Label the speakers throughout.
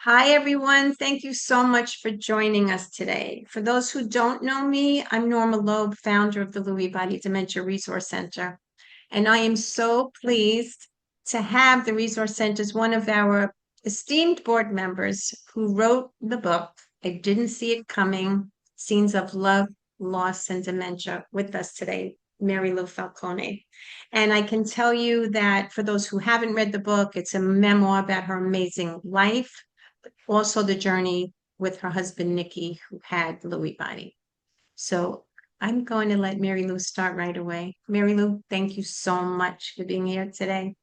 Speaker 1: Hi, everyone. Thank you so much for joining us today. For those who don't know me, I'm Norma Loeb, founder of the Lewy Body Dementia Resource Center. And I am so pleased to have the Resource Center as one of our esteemed board members who wrote the book, I Didn't See It Coming, Scenes of Love, Loss, and Dementia with us today, Mary Lou Falcone. And I can tell you that for those who haven't read the book, it's a memoir about her amazing life, also the journey with her husband, Nikki, who had Lewy body. So I'm going to let Mary Lou start right away. Mary Lou, thank you so much for being here today.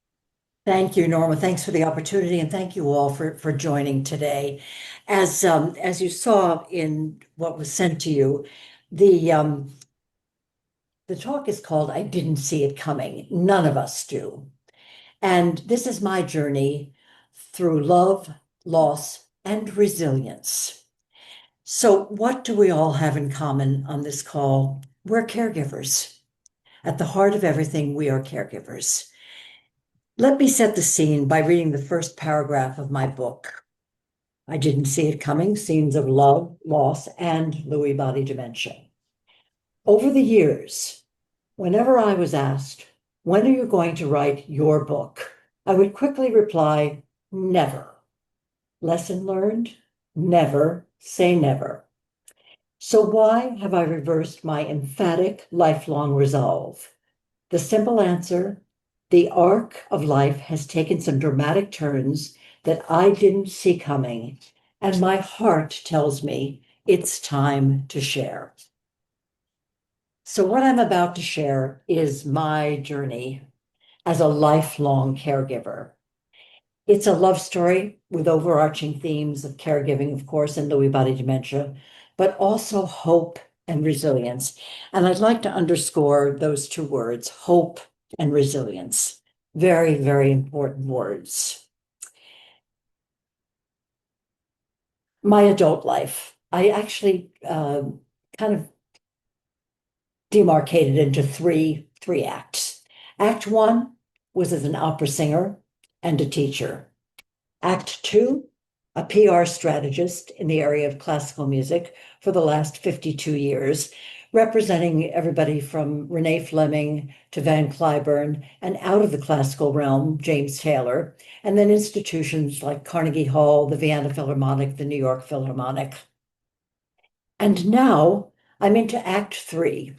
Speaker 2: Thank you, Norma. Thanks for the opportunity, and thank you all for joining today. As you saw in what was sent to you, the the talk is called "I Didn't See It Coming." None of us do, and this is my journey through love, loss, and resilience. So, what do we all have in common on this call? We're caregivers. At the heart of everything, we are caregivers. Let me set the scene by reading the first paragraph of my book. I Didn't See It Coming, Scenes of Love, Loss, and Lewy Body Dementia. Over the years, whenever I was asked, when are you going to write your book? I would quickly reply, never. Lesson learned, never say never. So why have I reversed my emphatic lifelong resolve? The simple answer, the arc of life has taken some dramatic turns that I didn't see coming, and my heart tells me it's time to share. So, what I'm about to share is my journey as a lifelong caregiver. It's a love story with overarching themes of caregiving, of course, and Lewy body dementia, but also hope and resilience. And I'd like to underscore those two words, hope and resilience. Very, very important words. My adult life, I actually kind of demarcated into three acts. Act one was as an opera singer and a teacher. Act two, a PR strategist in the area of classical music for the last 52 years, representing everybody from Renee Fleming to Van Cliburn, and out of the classical realm, James Taylor, and then institutions like Carnegie Hall, the Vienna Philharmonic, the New York Philharmonic. And now I'm into Act three.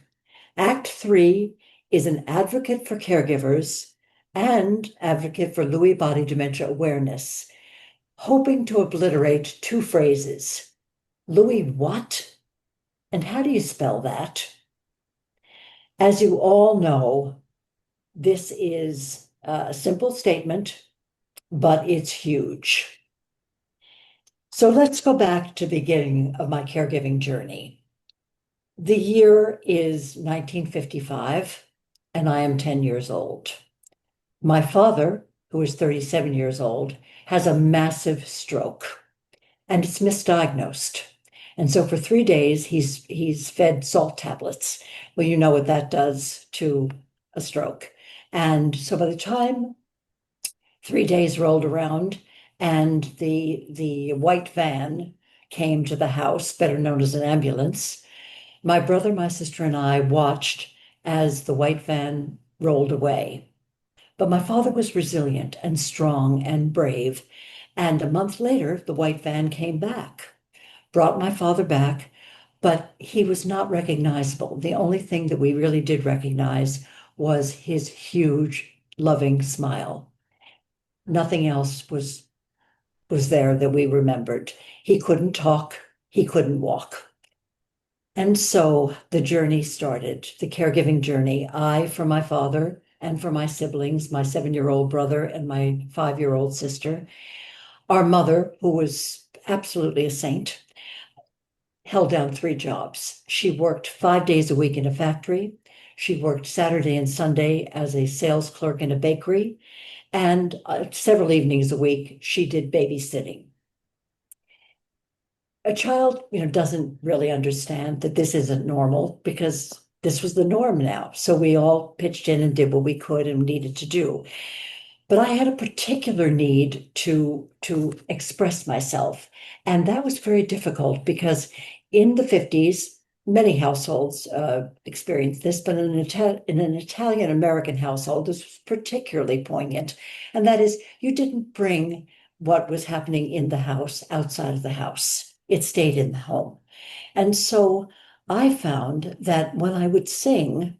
Speaker 2: Act three is an advocate for caregivers and advocate for Lewy body dementia awareness, hoping to obliterate two phrases. Lewy what? And how do you spell that? As you all know, this is a simple statement, but it's huge. So let's go back to the beginning of my caregiving journey. The year is 1955, and I am 10 years old. My father, who is 37 years old, has a massive stroke, and it's misdiagnosed. And so for 3 days, he's fed salt tablets. Well, you know what that does to a stroke. And so by the time 3 days rolled around and the white van came to the house, better known as an ambulance, my brother, my sister, and I watched as the white van rolled away. But my father was resilient and strong and brave. And a month later, the white van came back, brought my father back, but he was not recognizable. The only thing that we really did recognize was his huge, loving smile. Nothing else was there that we remembered. He couldn't talk, he couldn't walk. And so the journey started, the caregiving journey. I for my father and for my siblings, my 7-year-old brother and my 5-year-old sister. Our mother, who was absolutely a saint, held down 3 jobs. She worked 5 days a week in a factory. She worked Saturday and Sunday as a sales clerk in a bakery. And several evenings a week, she did babysitting. A child, doesn't really understand that this isn't normal because this was the norm now. So we all pitched in and did what we could and needed to do. But I had a particular need to express myself. And that was very difficult because in the 50s, many households experienced this, but in an Italian American household, this was particularly poignant. And that is, you didn't bring what was happening in the house outside of the house. It stayed in the home. And so I found that when I would sing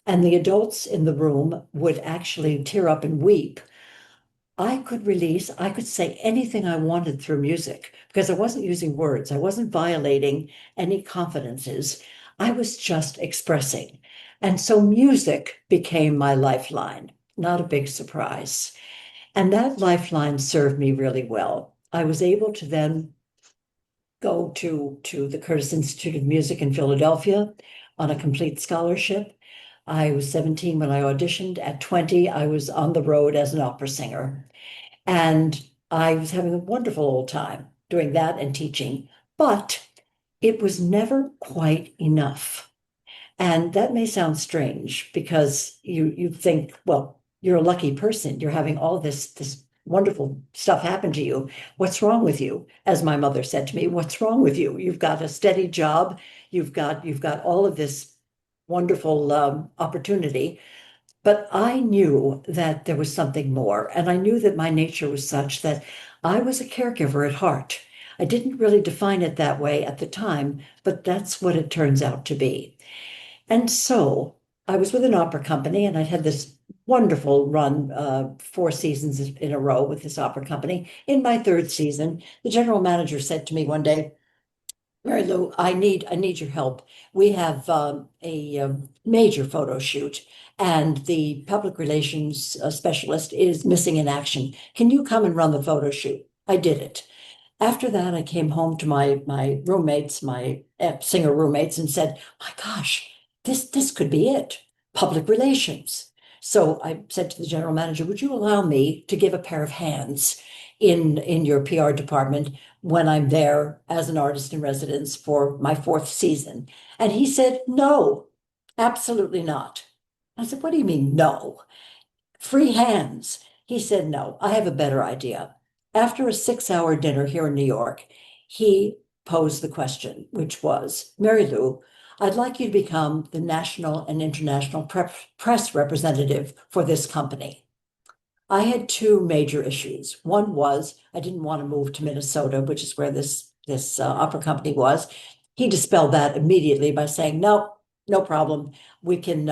Speaker 2: and the adults in the room would actually tear up and weep, I could say anything I wanted through music because I wasn't using words. I wasn't violating any confidences. I was just expressing. And so music became my lifeline, not a big surprise. And that lifeline served me really well. I was able to then go to the Curtis Institute of Music in Philadelphia on a complete scholarship. I was 17 when I auditioned. At 20, I was on the road as an opera singer. And I was having a wonderful old time doing that and teaching, but it was never quite enough. And that may sound strange because you think, well, you're a lucky person. You're having all this wonderful stuff happen to you. What's wrong with you? As my mother said to me, what's wrong with you? You've got a steady job. You've got all of this wonderful opportunity. But I knew that there was something more, and I knew that my nature was such that I was a caregiver at heart. I didn't really define it that way at the time, but that's what it turns out to be. And so I was with an opera company, and I'd had this wonderful run, 4 seasons in a row with this opera company. In my third season, the general manager said to me one day, Mary Lou, I need your help. We have a major photo shoot, and the public relations specialist is missing in action. Can you come and run the photo shoot? I did it. After that, I came home to my roommates, my singer roommates, and said, "My gosh, this could be it. Public relations." So I said to the general manager, "Would you allow me to give a pair of hands in your PR department when I'm there as an artist in residence for my fourth season?" And he said, "No, absolutely not." I said, "What do you mean, no? Free hands." He said, "No, I have a better idea." After a 6-hour dinner here in New York, he posed the question, which was, "Mary Lou, I'd like you to become the national and international press representative for this company." I had two major issues. One was I didn't want to move to Minnesota, which is where this opera company was. He dispelled that immediately by saying, "No, no problem. We can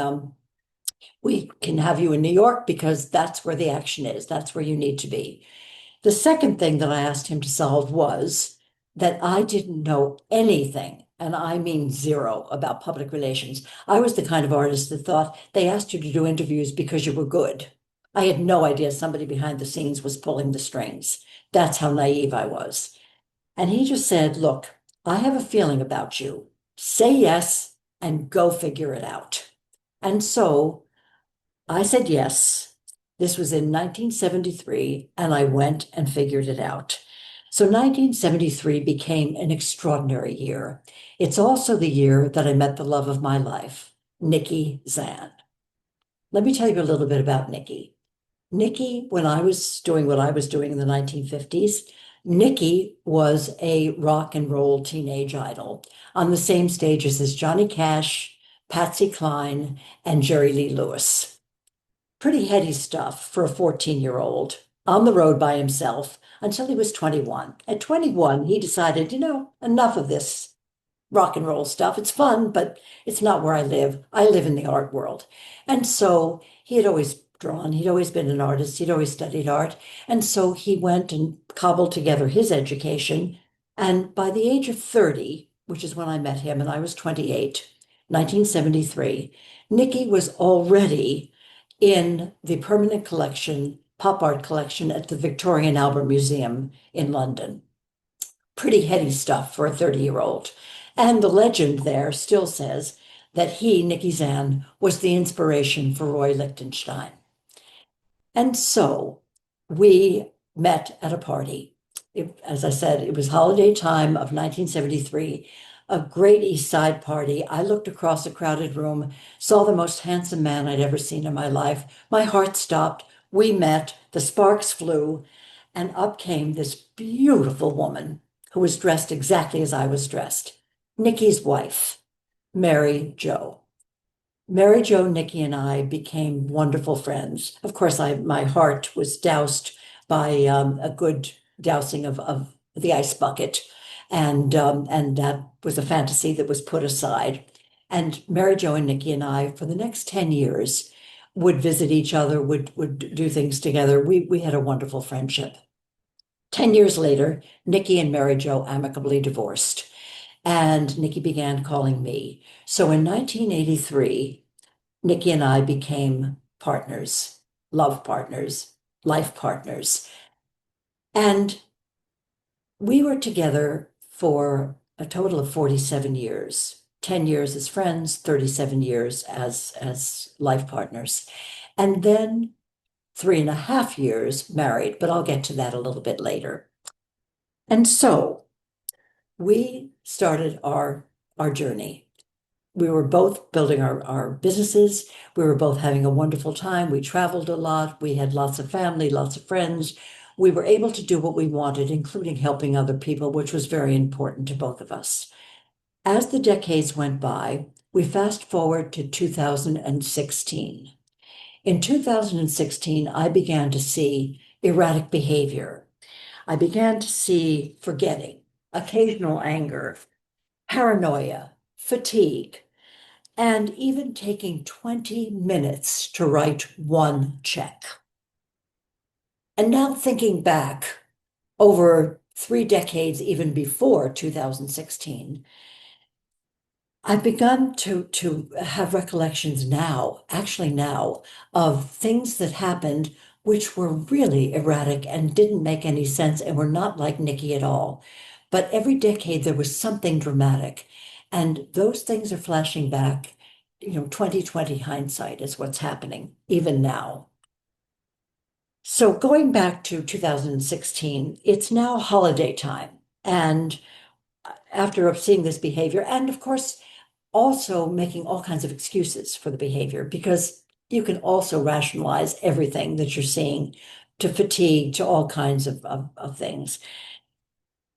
Speaker 2: have you in New York because that's where the action is. That's where you need to be." The second thing that I asked him to solve was that I didn't know anything, and I mean zero, about public relations. I was the kind of artist that thought they asked you to do interviews because you were good. I had no idea somebody behind the scenes was pulling the strings. That's how naive I was. And he just said, "Look, I have a feeling about you. Say yes and go figure it out." And so I said yes. This was in 1973, and I went and figured it out. So 1973 became an extraordinary year. It's also the year that I met the love of my life, Nikki Zan. Let me tell you a little bit about Nikki. Nikki, when I was doing what I was doing in the 1950s, Nikki was a rock and roll teenage idol on the same stages as Johnny Cash, Patsy Cline, and Jerry Lee Lewis. Pretty heady stuff for a 14-year-old on the road by himself until he was 21. At 21, he decided, enough of this rock and roll stuff. It's fun, but it's not where I live. I live in the art world. And so he had always drawn. He'd always been an artist. He'd always studied art. And so he went and cobbled together his education. And by the age of 30, which is when I met him, and I was 28, 1973, Nikki was already in the permanent collection, pop art collection at the Victoria and Albert Museum in London. Pretty heady stuff for a 30-year-old. And the legend there still says that he, Nikki Zan, was the inspiration for Roy Lichtenstein. And so we met at a party. As I said, it was holiday time of 1973, a great East Side party. I looked across a crowded room, saw the most handsome man I'd ever seen in my life. My heart stopped. We met, the sparks flew, and up came this beautiful woman who was dressed exactly as I was dressed. Nikki's wife, Mary Jo. Mary Jo, Nikki, and I became wonderful friends. Of course, my heart was doused by a good dousing of the ice bucket, and that was a fantasy that was put aside. And Mary Jo and Nikki and I, for the next 10 years, would visit each other, would do things together. We had a wonderful friendship. 10 years later, Nikki and Mary Jo amicably divorced, and Nikki began calling me. So in 1983, Nikki and I became partners, love partners, life partners. And we were together for a total of 47 years, 10 years as friends, 37 years as life partners. And then 3.5 years married, but I'll get to that a little bit later. And so we started our journey. We were both building our businesses. We were both having a wonderful time. We traveled a lot. We had lots of family, lots of friends. We were able to do what we wanted, including helping other people, which was very important to both of us. As the decades went by, we fast forward to 2016. In 2016, I began to see erratic behavior. I began to see forgetting, occasional anger, paranoia, fatigue, and even taking 20 minutes to write one check. And now thinking back over 3 decades, even before 2016, I've begun to have recollections now, actually now, of things that happened which were really erratic and didn't make any sense and were not like Nikki at all. But every decade there was something dramatic. And those things are flashing back. 2020 hindsight is what's happening, even now. So going back to 2016, it's now holiday time. And after seeing this behavior, and of course, also making all kinds of excuses for the behavior, because you can also rationalize everything that you're seeing, to fatigue, to all kinds of things.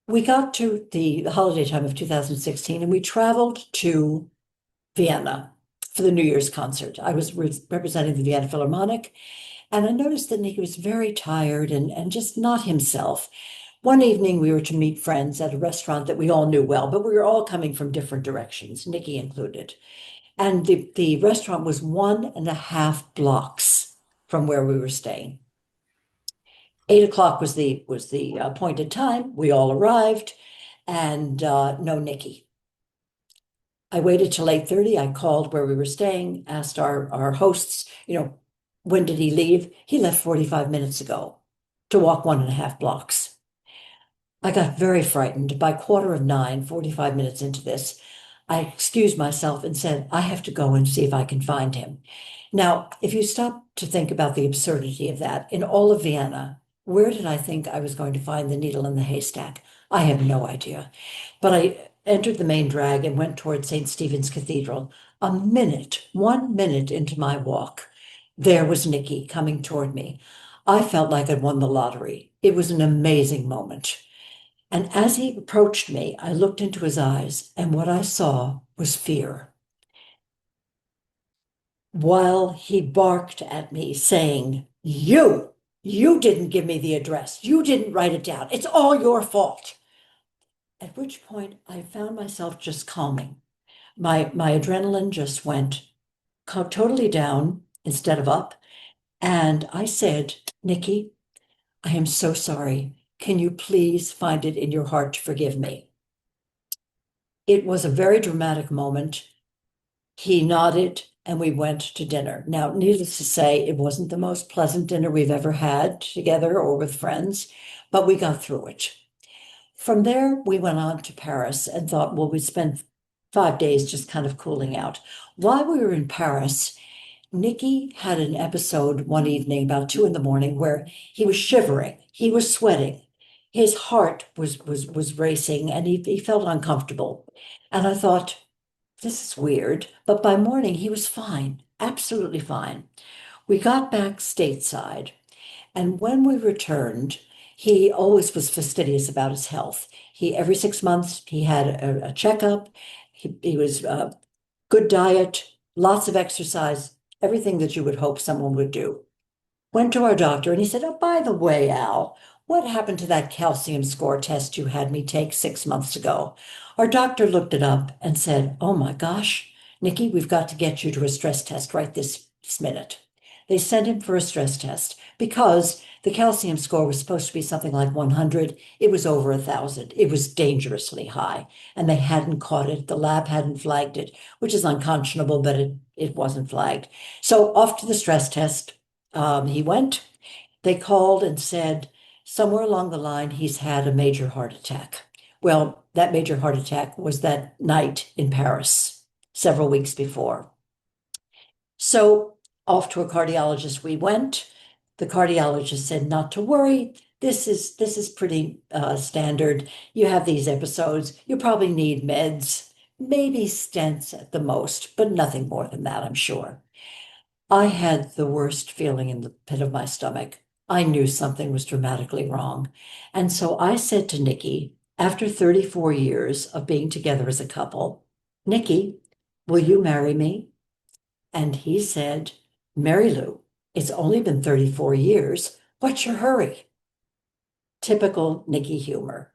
Speaker 2: We got to the holiday time of 2016 and we traveled to Vienna for the New Year's concert. I was representing the Vienna Philharmonic, and I noticed that Nikki was very tired and just not himself. One evening, we were to meet friends at a restaurant that we all knew well, but we were all coming from different directions, Nikki included. And the restaurant was 1.5 blocks from where we were staying. 8 o'clock was the appointed time. We all arrived, and no Nikki. I waited till 8:30. I called where we were staying, asked our hosts, when did he leave? He left 45 minutes ago to walk 1.5 blocks. I got very frightened. By 8:45, 45 minutes into this, I excused myself and said, I have to go and see if I can find him. Now, if you stop to think about the absurdity of that, in all of Vienna, where did I think I was going to find the needle in the haystack? I have no idea. But I entered the main drag and went toward St. Stephen's Cathedral. 1 minute into my walk, there was Nikki coming toward me. I felt like I'd won the lottery. It was an amazing moment. And as he approached me, I looked into his eyes, and what I saw was fear. While he barked at me, saying, you didn't give me the address. You didn't write it down. It's all your fault. At which point I found myself just calming. My adrenaline just went totally down instead of up. And I said, Nikki, I am so sorry. Can you please find it in your heart to forgive me? It was a very dramatic moment. He nodded and we went to dinner. Now, needless to say, it wasn't the most pleasant dinner we've ever had together or with friends, but we got through it. From there, we went on to Paris and thought, well, we'd spend 5 days just kind of cooling out. While we were in Paris, Nikki had an episode one evening about 2 a.m. where he was shivering, he was sweating, his heart was racing, and he felt uncomfortable. And I thought, this is weird. But by morning, he was fine, absolutely fine. We got back stateside, And when we returned, he always was fastidious about his health. Every 6 months, he had a checkup. He was good diet, lots of exercise, everything that you would hope someone would do. Went to our doctor and he said, "Oh, by the way, Al, what happened to that calcium score test you had me take 6 months ago?" Our doctor looked it up and said, "Oh my gosh, Nikki, we've got to get you to a stress test right this minute." They sent him for a stress test because the calcium score was supposed to be something like 100. It was over 1,000. It was dangerously high, and they hadn't caught it. The lab hadn't flagged it, which is unconscionable, but it wasn't flagged. So off to the stress test. He went. They called and said somewhere along the line he's had a major heart attack. Well, that major heart attack was that night in Paris several weeks before. So off to a cardiologist we went. The cardiologist said not to worry. This is pretty standard. You have these episodes. You probably need meds, maybe stents at the most, but nothing more than that, I'm sure. I had the worst feeling in the pit of my stomach. I knew something was dramatically wrong. And so I said to Nikki, after 34 years of being together as a couple, "Nikki, will you marry me?" And he said, "Mary Lou, it's only been 34 years. What's your hurry?" Typical Nikki humor.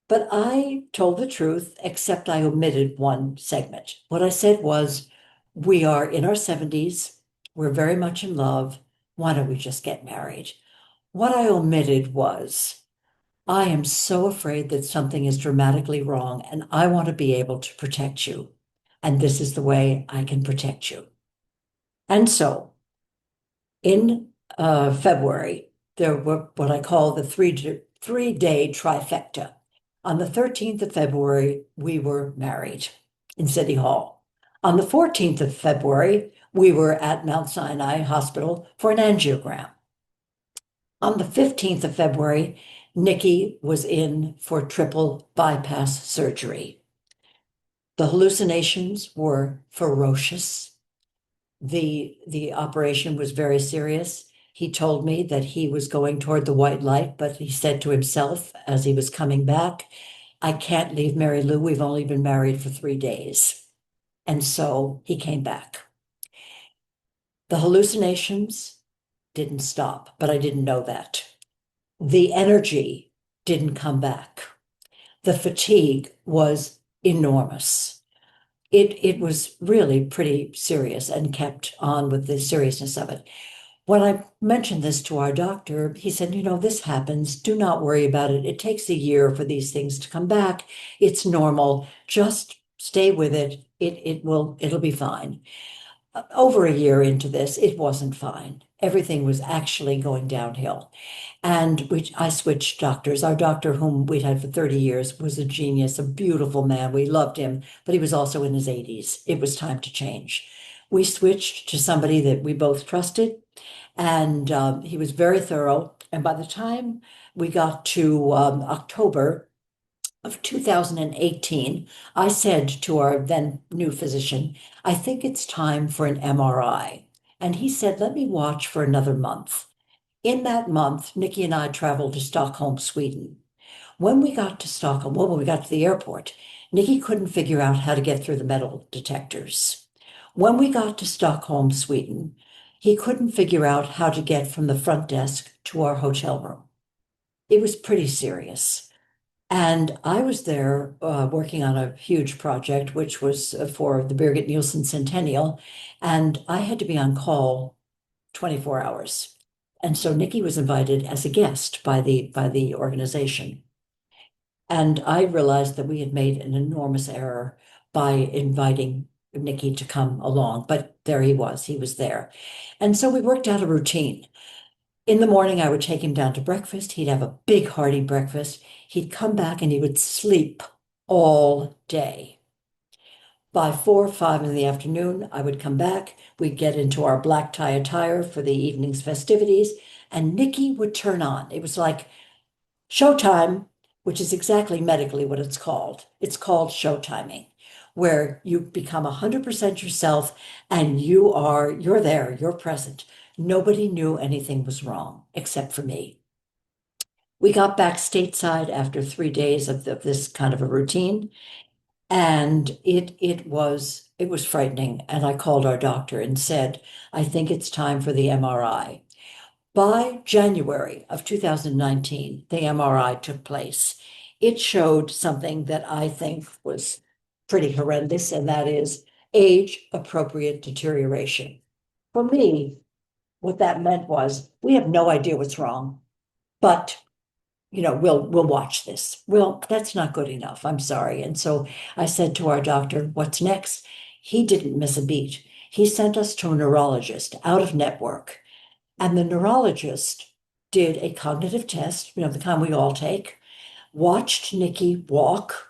Speaker 2: But I told the truth, except I omitted one segment. What I said was, "We are in our 70s. We're very much in love. Why don't we just get married?" What I omitted was, "I am so afraid that something is dramatically wrong, and I want to be able to protect you. And this is the way I can protect you." And so in February, there were what I call the three-day trifecta. On the 13th of February, we were married in City Hall. On the 14th of February, we were at Mount Sinai Hospital for an angiogram. On the 15th of February, Nikki was in for triple bypass surgery. The hallucinations were ferocious. The operation was very serious. He told me that he was going toward the white light, but he said to himself as he was coming back, "I can't leave Mary Lou. We've only been married for 3 days." And so he came back. The hallucinations didn't stop, but I didn't know that. The energy didn't come back. The fatigue was enormous. It was really pretty serious and kept on with the seriousness of it. When I mentioned this to our doctor, he said, "This happens. Do not worry about it. It takes a year for these things to come back. It's normal. Just stay with it. It'll be fine." Over a year into this, it wasn't fine. Everything was actually going downhill. And I switched doctors. Our doctor, whom we'd had for 30 years, was a genius, a beautiful man. We loved him, but he was also in his 80s. It was time to change. We switched to somebody that we both trusted, and he was very thorough. And by the time we got to October of 2018, I said to our then new physician, "I think it's time for an MRI." And he said, "Let me watch for another month." In that month, Nikki and I traveled to Stockholm, Sweden. When we got to Stockholm, well, when we got to the airport, Nikki couldn't figure out how to get through the metal detectors. When we got to Stockholm, Sweden, he couldn't figure out how to get from the front desk to our hotel room. It was pretty serious. And I was there working on a huge project, which was for the Birgit Nielsen Centennial, and I had to be on call 24 hours. And so Nikki was invited as a guest by the organization. And I realized that we had made an enormous error by inviting Nikki to come along, but there he was there. And so we worked out a routine. In the morning, I would take him down to breakfast. He'd have a big, hearty breakfast. He'd come back and he would sleep all day. By 4 or 5 in the afternoon, I would come back. We'd get into our black tie attire for the evening's festivities, and Nikki would turn on. It was like showtime, which is exactly medically what it's called. It's called showtiming, where you become 100% yourself and you're there, you're present. Nobody knew anything was wrong except for me. We got back stateside after 3 days of this kind of a routine, and it was frightening. And I called our doctor and said, I think it's time for the MRI. By January of 2019, the MRI took place. It showed something that I think was pretty horrendous, and that is age-appropriate deterioration. For me, what that meant was we have no idea what's wrong, but we'll watch this. Well, that's not good enough. I'm sorry. And so I said to our doctor, what's next? He didn't miss a beat. He sent us to a neurologist out of network. And the neurologist did a cognitive test, the kind we all take, watched Nikki walk,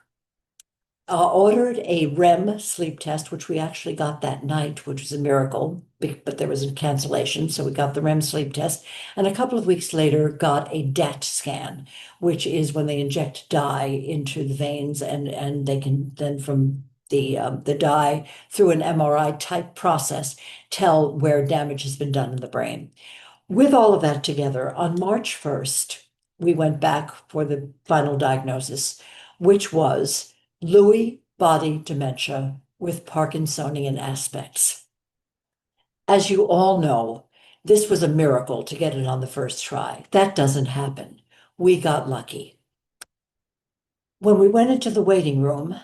Speaker 2: ordered a REM sleep test, which we actually got that night, which was a miracle, but there was a cancellation. So we got the REM sleep test. And a couple of weeks later, got a DAT scan, which is when they inject dye into the veins, and they can then from the dye through an MRI type process tell where damage has been done in the brain. With all of that together, on March 1st, we went back for the final diagnosis, which was Lewy body dementia with Parkinsonian aspects. As you all know, this was a miracle to get it on the first try. That doesn't happen. We got lucky. When we went into the waiting room,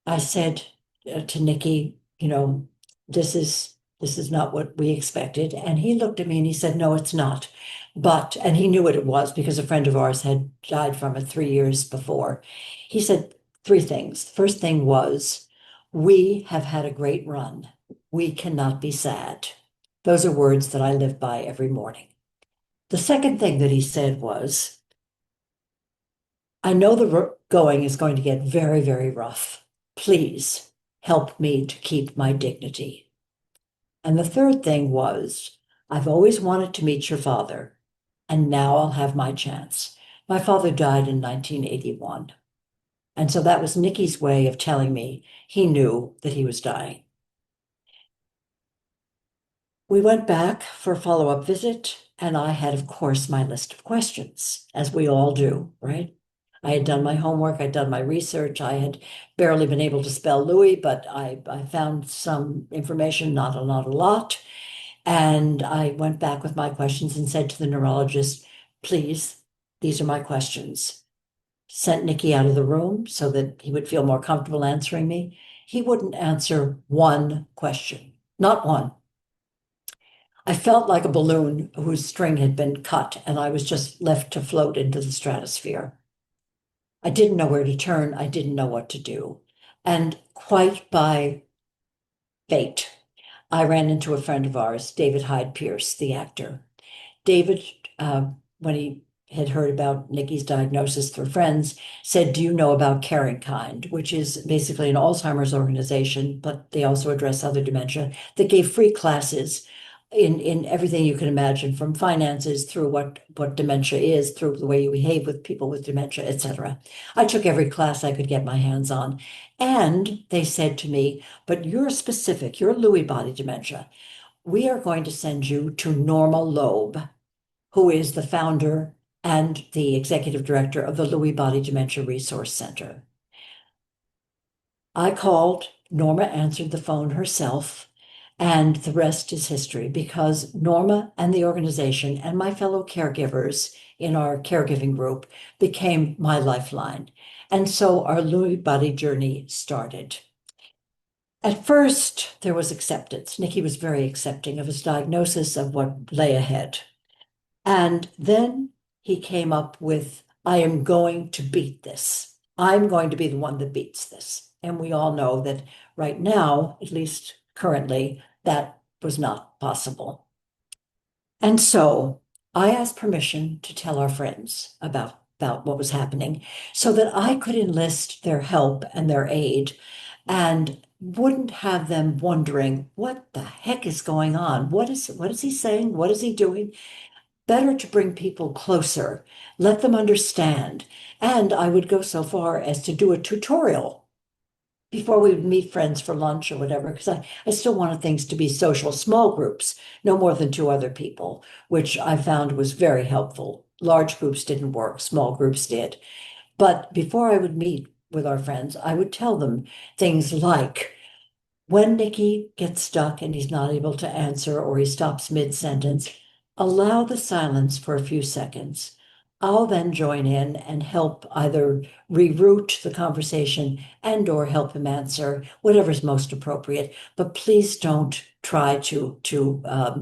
Speaker 2: I said to Nikki, this is not what we expected. And he looked at me and he said, no, it's not. And he knew what it was because a friend of ours had died from it 3 years before. He said three things. The first thing was, we have had a great run. We cannot be sad. Those are words that I live by every morning. The second thing that he said was, I know the going is going to get very, very rough. Please help me to keep my dignity. And the third thing was, I've always wanted to meet your father, and now I'll have my chance. My father died in 1981. And so that was Nikki's way of telling me he knew that he was dying. We went back for a follow-up visit, and I had, of course, my list of questions, as we all do, right? I had done my homework, I'd done my research, I had barely been able to spell Lewy, but I found some information, not a lot. And I went back with my questions and said to the neurologist, please, these are my questions. Sent Nikki out of the room so that he would feel more comfortable answering me. He wouldn't answer one question, not one. I felt like a balloon whose string had been cut, and I was just left to float into the stratosphere. I didn't know where to turn. I didn't know what to do. And quite by fate, I ran into a friend of ours, David Hyde Pierce, the actor. David, when he had heard about Nikki's diagnosis through friends, said, do you know about Caring Kind, which is basically an Alzheimer's organization, but they also address other dementia, that gave free classes in everything you can imagine, from finances through what dementia is, through the way you behave with people with dementia, etc. I took every class I could get my hands on. And they said to me, but you're specific, you're Lewy body dementia. We are going to send you to Norma Loeb, who is the founder and the executive director of the Lewy Body Dementia Resource Center. I called, Norma answered the phone herself, and the rest is history, because Norma and the organization and my fellow caregivers in our caregiving group became my lifeline. And so our Lewy body journey started. At first, there was acceptance. Nikki was very accepting of his diagnosis, of what lay ahead. And then he came up with, I am going to beat this. I'm going to be the one that beats this. And we all know that right now, at least currently, that was not possible. And so I asked permission to tell our friends about what was happening so that I could enlist their help and their aid and wouldn't have them wondering, what the heck is going on? What is he saying? What is he doing? Better to bring people closer, let them understand. And I would go so far as to do a tutorial, before we would meet friends for lunch or whatever, because I still wanted things to be social, small groups, no more than two other people, which I found was very helpful. Large groups didn't work, small groups did. But before I would meet with our friends, I would tell them things like, when Nikki gets stuck and he's not able to answer or he stops mid-sentence, allow the silence for a few seconds. I'll then join in and help either reroute the conversation and or help him answer whatever's most appropriate. But please don't try to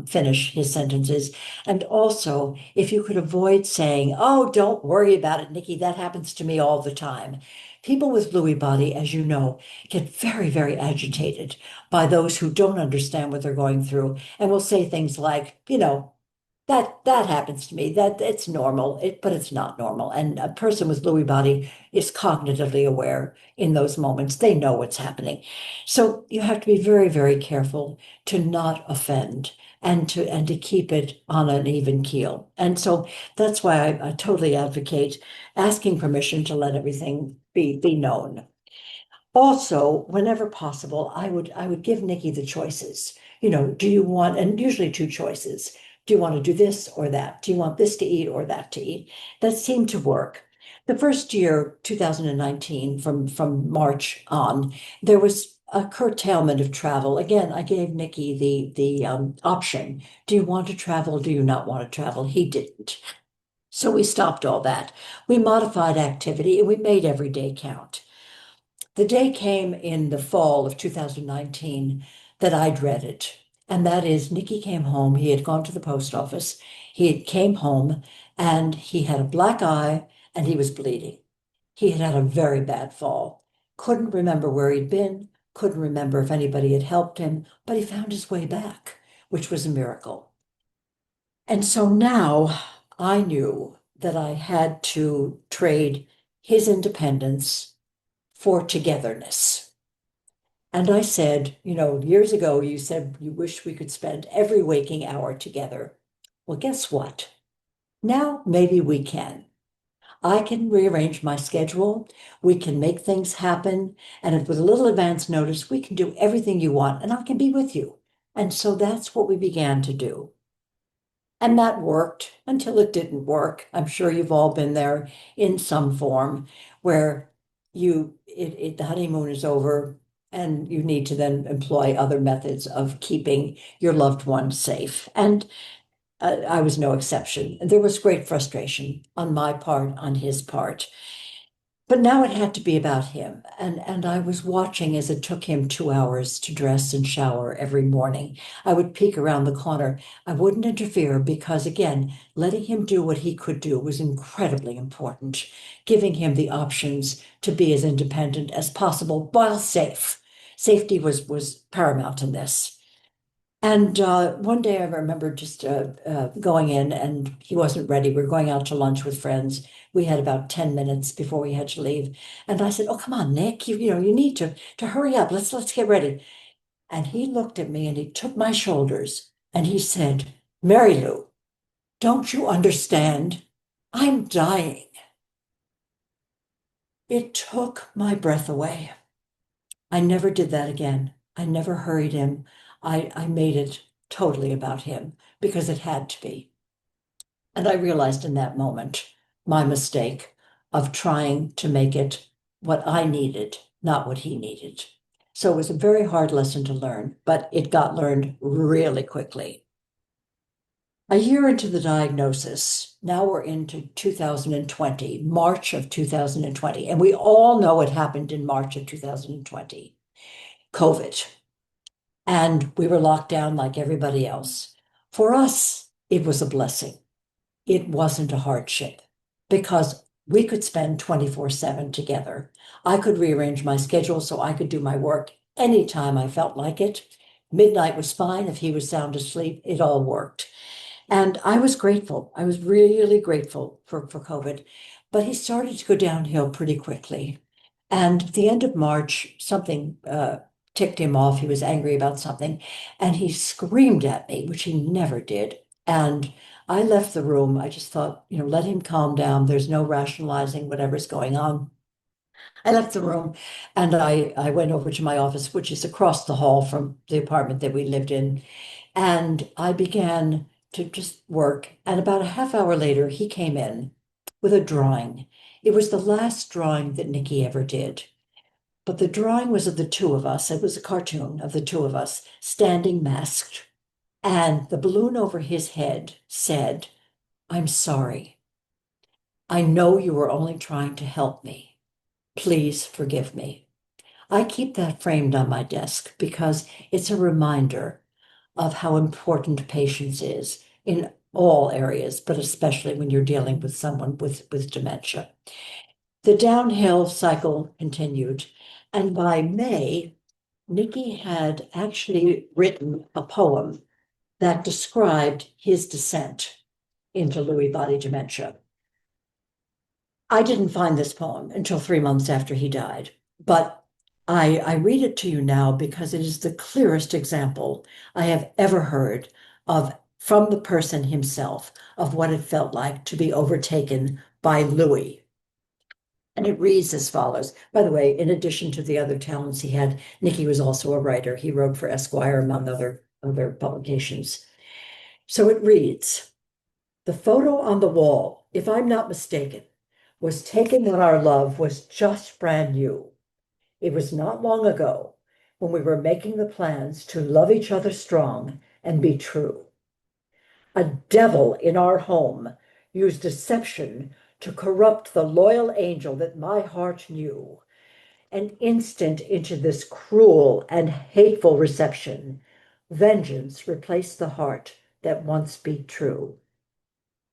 Speaker 2: finish his sentences. And also, if you could avoid saying, "Oh, don't worry about it, Nikki, that happens to me all the time." People with Lewy body, as you know, get very, very agitated by those who don't understand what they're going through and will say things like, that happens to me, that it's normal, but it's not normal. And a person with Lewy body is cognitively aware in those moments. They know what's happening. So you have to be very, very careful to not offend and to keep it on an even keel. And so that's why I totally advocate asking permission to let everything be known. Also, whenever possible, I would give Nikki the choices. Do you want, and usually two choices. Do you want to do this or that? Do you want this to eat or that to eat? That seemed to work. The first year, 2019, from March on, there was a curtailment of travel. Again, I gave Nikki the option. Do you want to travel? Do you not want to travel? He didn't. So we stopped all that. We modified activity and we made every day count. The day came in the fall of 2019 that I dreaded. And that is Nikki came home. He had gone to the post office. He came home and he had a black eye and he was bleeding. He had had a very bad fall. Couldn't remember where he'd been, couldn't remember if anybody had helped him, but he found his way back, which was a miracle. And so now I knew that I had to trade his independence for togetherness. And I said, years ago, you said you wish we could spend every waking hour together. Well, guess what? Now maybe we can. I can rearrange my schedule. We can make things happen. And with a little advance notice, we can do everything you want, and I can be with you. And so that's what we began to do. And that worked until it didn't work. I'm sure you've all been there in some form where the honeymoon is over and you need to then employ other methods of keeping your loved one safe. And I was no exception. There was great frustration on my part, on his part. But now it had to be about him. And I was watching as it took him 2 hours to dress and shower every morning. I would peek around the corner. I wouldn't interfere because, again, letting him do what he could do was incredibly important, giving him the options to be as independent as possible while safe. Safety was paramount in this. And one day I remember just going in and he wasn't ready. We were going out to lunch with friends. We had about 10 minutes before we had to leave. And I said, "Oh, come on, Nick, you need to hurry up. Let's get ready." And he looked at me and he took my shoulders and he said, "Mary Lou, don't you understand? I'm dying." It took my breath away. I never did that again. I never hurried him. I made it totally about him because it had to be. And I realized in that moment my mistake of trying to make it what I needed, not what he needed. So it was a very hard lesson to learn, but it got learned really quickly. A year into the diagnosis, now we're into 2020, March of 2020, and we all know what happened in March of 2020, COVID. And we were locked down like everybody else. For us, it was a blessing. It wasn't a hardship because we could spend 24/7 together. I could rearrange my schedule so I could do my work anytime I felt like it. Midnight was fine. If he was sound asleep, it all worked. And I was grateful. I was really grateful for COVID. But he started to go downhill pretty quickly. And at the end of March, something ticked him off. He was angry about something. And he screamed at me, which he never did. And I left the room. I just thought, let him calm down. There's no rationalizing whatever's going on. I left the room and I went over to my office, which is across the hall from the apartment that we lived in. And I began to just work. And about a half hour later, he came in with a drawing. It was the last drawing that Nikki ever did. But the drawing was of the two of us. It was a cartoon of the two of us standing masked. And the balloon over his head said, "I'm sorry. I know you were only trying to help me. Please forgive me." I keep that framed on my desk because it's a reminder of how important patience is in all areas, but especially when you're dealing with someone with dementia. The downhill cycle continued, and by May, Nikki had actually written a poem that described his descent into Lewy body dementia. I didn't find this poem until 3 months after he died, but I read it to you now because it is the clearest example I have ever heard of from the person himself of what it felt like to be overtaken by Lewy. And it reads as follows. By the way, in addition to the other talents he had, Nikki was also a writer. He wrote for Esquire, among other publications. So it reads, "The photo on the wall, if I'm not mistaken, was taken when our love was just brand new. It was not long ago when we were making the plans to love each other strong and be true. A devil in our home used deception to corrupt the loyal angel that my heart knew. An instant into this cruel and hateful reception, vengeance replaced the heart that once beat true.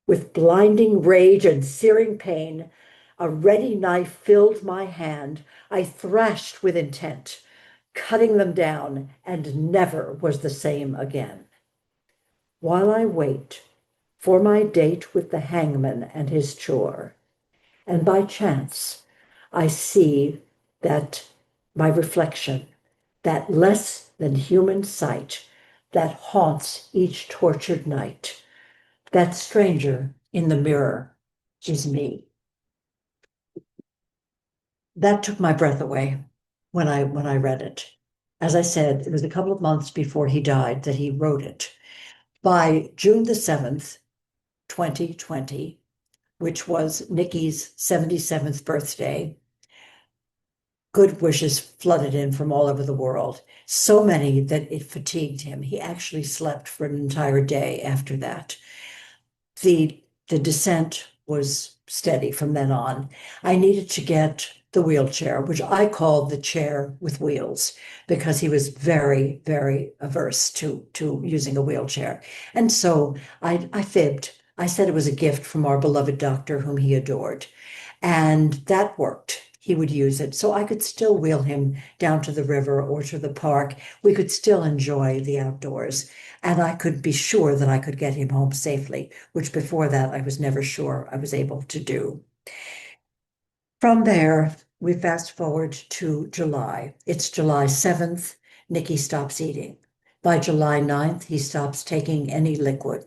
Speaker 2: With blinding rage and searing pain, a ready knife filled my hand. I thrashed with intent, cutting them down, and never was the same again. While I wait for my date with the hangman and his chore, and by chance I see that my reflection, that less than human sight that haunts each tortured night, that stranger in the mirror is me." That took my breath away when I read it. As I said, it was a couple of months before he died that he wrote it. By June the 7th, 2020, which was Nikki's 77th birthday, good wishes flooded in from all over the world, so many that it fatigued him. He actually slept for an entire day after that. The descent was steady from then on. I needed to get the wheelchair, which I called the chair with wheels, because he was very, very averse to using a wheelchair. And so I fibbed. I said it was a gift from our beloved doctor whom he adored. And that worked. He would use it. So I could still wheel him down to the river or to the park. We could still enjoy the outdoors. And I could be sure that I could get him home safely, which before that I was never sure I was able to do. From there, we fast forward to July. It's July 7th. Nikki stops eating. By July 9th, he stops taking any liquid.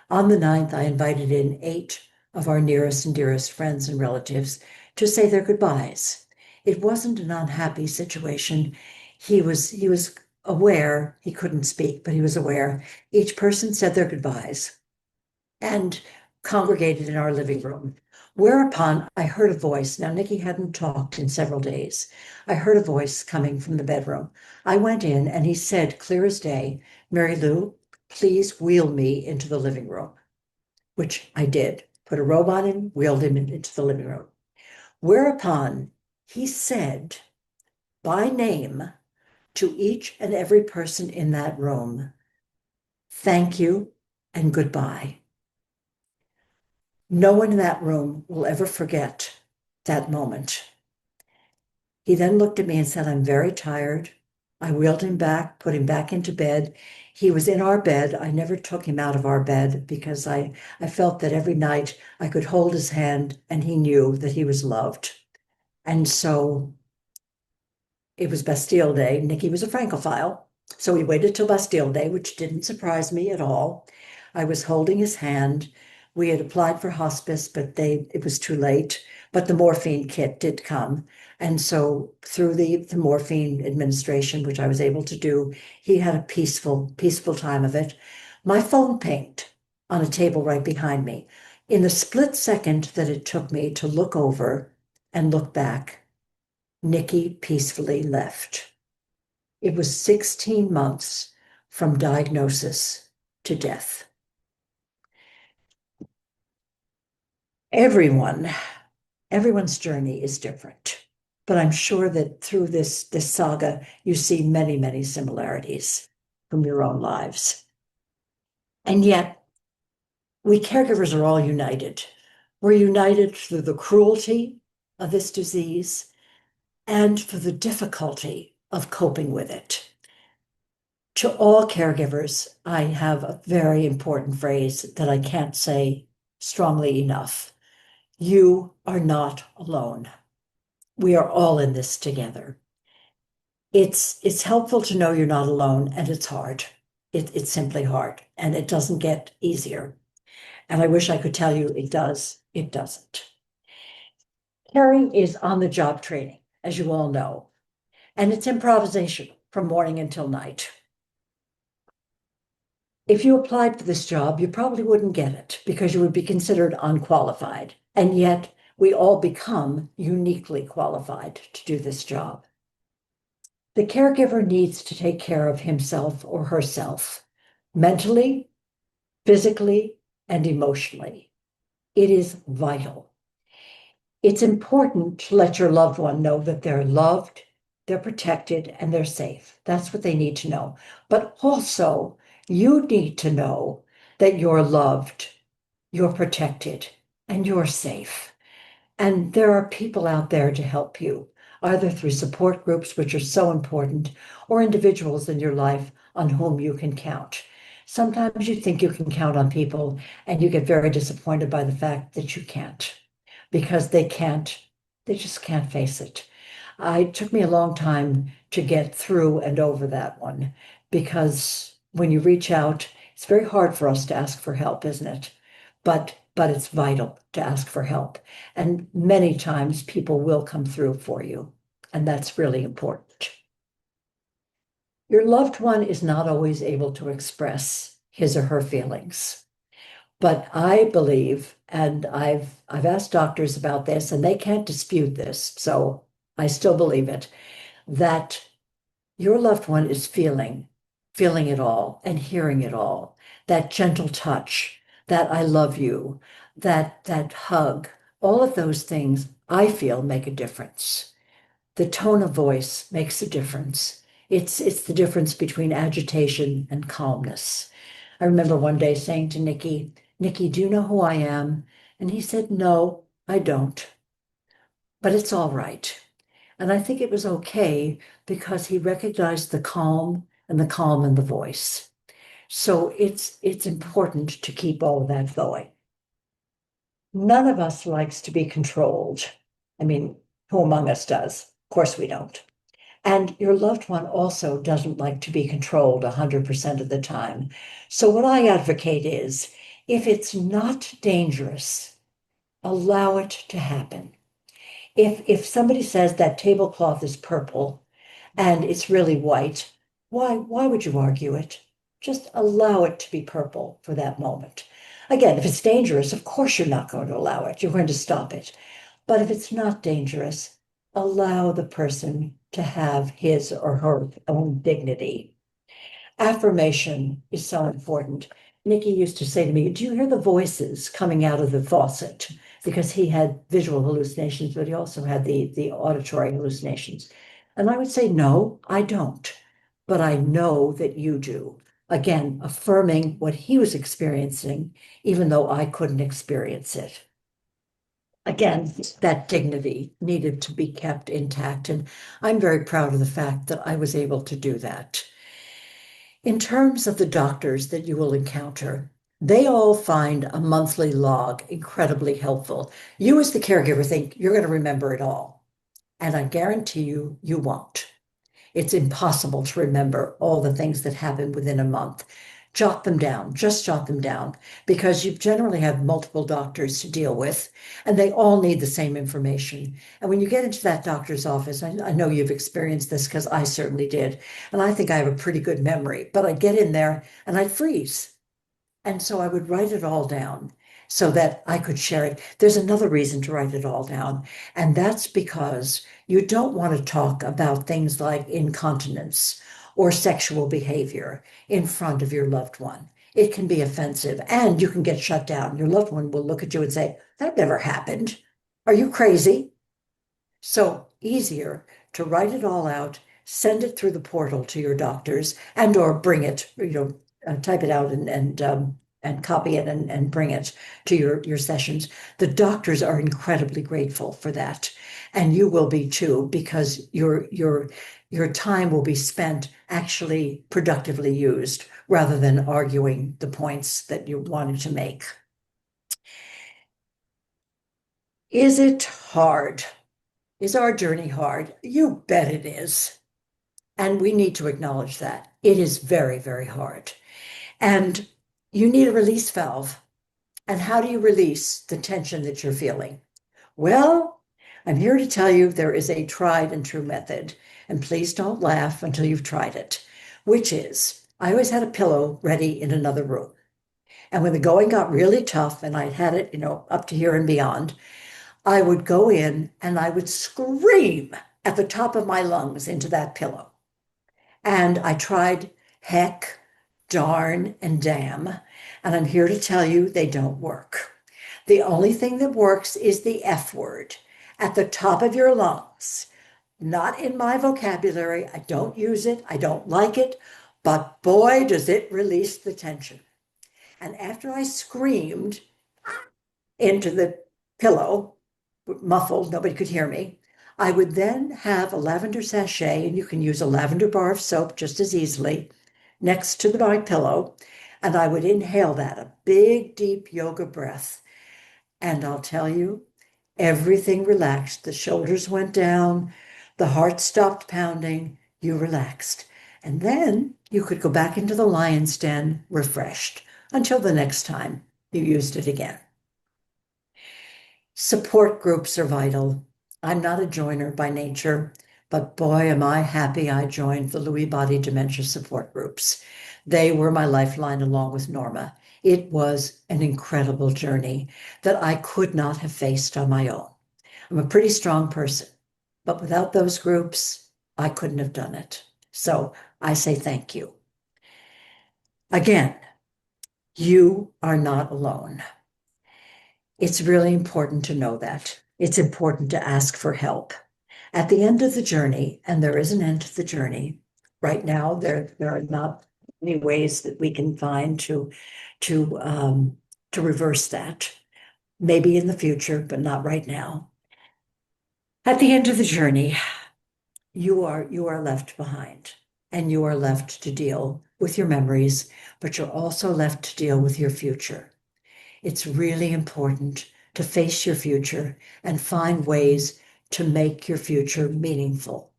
Speaker 2: On the 9th, I invited in 8 of our nearest and dearest friends and relatives to say their goodbyes. It wasn't an unhappy situation. He was aware, he couldn't speak, but he was aware. Each person said their goodbyes and congregated in our living room. Whereupon I heard a voice. Now, Nikki hadn't talked in several days. I heard a voice coming from the bedroom. I went in and he said, clear as day, "Mary Lou, please wheel me into the living room," which I did. Put a robe on him, wheeled him into the living room. Whereupon he said by name to each and every person in that room, "Thank you and goodbye." No one in that room will ever forget that moment. He then looked at me and said, "I'm very tired." I wheeled him back, put him back into bed. He was in our bed. I never took him out of our bed because I felt that every night I could hold his hand and he knew that he was loved. And so it was Bastille Day. Nikki was a Francophile. So we waited till Bastille Day, which didn't surprise me at all. I was holding his hand. We had applied for hospice, but it was too late. But the morphine kit did come. And so through the morphine administration, which I was able to do, he had a peaceful time of it. My phone pinged on a table right behind me. In the split second that it took me to look over and look back, Nikki peacefully left. It was 16 months from diagnosis to death. Everyone's journey is different, but I'm sure that through this saga, you see many similarities from your own lives. And yet, we caregivers are all united. We're united through the cruelty of this disease and for the difficulty of coping with it. To all caregivers, I have a very important phrase that I can't say strongly enough. You are not alone. We are all in this together. It's helpful to know you're not alone, and it's hard. It's simply hard, and it doesn't get easier. And I wish I could tell you it does. It doesn't. Caring is on-the-job training, as you all know, and it's improvisation from morning until night. If you applied for this job, you probably wouldn't get it because you would be considered unqualified. And yet we all become uniquely qualified to do this job. The caregiver needs to take care of himself or herself, mentally, physically, and emotionally. It is vital. It's important to let your loved one know that they're loved, they're protected, and they're safe. That's what they need to know. But also, you need to know that you're loved, you're protected, and you're safe. And there are people out there to help you, either through support groups, which are so important, or individuals in your life on whom you can count. Sometimes you think you can count on people, and you get very disappointed by the fact that you can't, because they just can't face it. It took me a long time to get through and over that one, because when you reach out, it's very hard for us to ask for help, isn't it? But it's vital to ask for help. And many times people will come through for you. And that's really important. Your loved one is not always able to express his or her feelings. But I believe, and I've asked doctors about this, and they can't dispute this, so I still believe it, that your loved one is feeling it all and hearing it all. That gentle touch, that I love you, that hug, all of those things I feel make a difference. The tone of voice makes a difference. It's the difference between agitation and calmness. I remember one day saying to Nikki, do you know who I am? And he said, no, I don't. But it's all right. And I think it was okay because he recognized the calm in the voice. So it's important to keep all of that going. None of us likes to be controlled. I mean, who among us does? Of course we don't. And your loved one also doesn't like to be controlled 100% of the time. So what I advocate is, if it's not dangerous, allow it to happen. If somebody says that tablecloth is purple and it's really white, why would you argue it? Just allow it to be purple for that moment. Again, if it's dangerous, of course you're not going to allow it. You're going to stop it. But if it's not dangerous, allow the person to have his or her own dignity. Affirmation is so important. Nikki used to say to me, do you hear the voices coming out of the faucet? Because he had visual hallucinations, but he also had the auditory hallucinations. And I would say, no, I don't. But I know that you do. Again, affirming what he was experiencing, even though I couldn't experience it. Again, that dignity needed to be kept intact. And I'm very proud of the fact that I was able to do that. In terms of the doctors that you will encounter, they all find a monthly log incredibly helpful. You as the caregiver think you're going to remember it all. And I guarantee you, you won't. It's impossible to remember all the things that happen within a month. Jot them down, just jot them down, because you generally have multiple doctors to deal with, and they all need the same information. And when you get into that doctor's office, I know you've experienced this because I certainly did, and I think I have a pretty good memory, but I'd get in there and I'd freeze. And so I would write it all down so that I could share it. There's another reason to write it all down, and that's because you don't want to talk about things like incontinence or sexual behavior in front of your loved one. It can be offensive and you can get shut down. Your loved one will look at you and say, "That never happened. Are you crazy?" So easier to write it all out, send it through the portal to your doctors, and or bring it, type it out and copy it and bring it to your sessions. The doctors are incredibly grateful for that, and you will be too, because your time will be spent actually productively used rather than arguing the points that you wanted to make. Is it hard? Is our journey hard? You bet it is. And we need to acknowledge that. It is very, very hard. And you need a release valve. And how do you release the tension that you're feeling? Well, I'm here to tell you there is a tried and true method. And please don't laugh until you've tried it, which is I always had a pillow ready in another room. And when the going got really tough and I had it, up to here and beyond, I would go in and I would scream at the top of my lungs into that pillow. And I tried heck, darn, and damn. And I'm here to tell you they don't work. The only thing that works is the F word at the top of your lungs. Not in my vocabulary. I don't use it. I don't like it. But boy, does it release the tension. And after I screamed into the pillow, muffled, nobody could hear me, I would then have a lavender sachet, and you can use a lavender bar of soap just as easily, next to my pillow, and I would inhale that, a big, deep yoga breath. And I'll tell you, everything relaxed. The shoulders went down, the heart stopped pounding, you relaxed. And then you could go back into the lion's den refreshed until the next time you used it again. Support groups are vital. I'm not a joiner by nature, but boy, am I happy I joined the Lewy body dementia support groups. They were my lifeline along with Norma. It was an incredible journey that I could not have faced on my own. I'm a pretty strong person, but without those groups, I couldn't have done it. So I say thank you. Again, you are not alone. It's really important to know that. It's important to ask for help. At the end of the journey, and there is an end to the journey, right now there are not many ways that we can find to reverse that. Maybe in the future, but not right now. At the end of the journey, you are left behind, and you are left to deal with your memories, but you're also left to deal with your future. It's really important to face your future and find ways to make your future meaningful.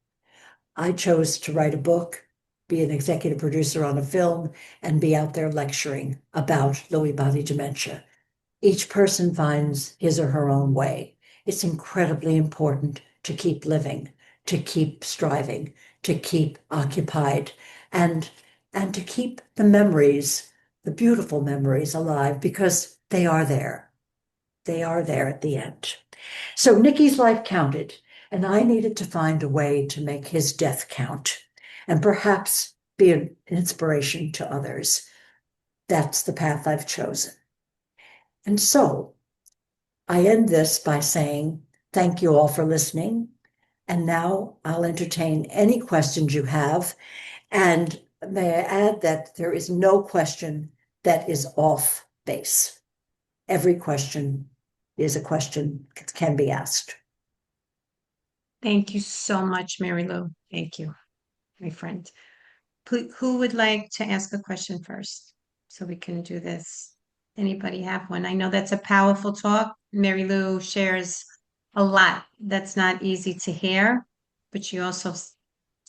Speaker 2: I chose to write a book, be an executive producer on a film, and be out there lecturing about Lewy body dementia. Each person finds his or her own way. It's incredibly important to keep living, to keep striving, to keep occupied, and to keep the memories, the beautiful memories alive, because they are there. They are there at the end. So Nikki's life counted, and I needed to find a way to make his death count and perhaps be an inspiration to others. That's the path I've chosen. And so I end this by saying thank you all for listening. And now I'll entertain any questions you have. And may I add that there is no question that is off base. Every question is a question that can be asked.
Speaker 1: Thank you so much, Mary Lou. Thank you, my friend. Who would like to ask a question first so we can do this? Anybody have one? I know that's a powerful talk. Mary Lou shares a lot that's not easy to hear, but she also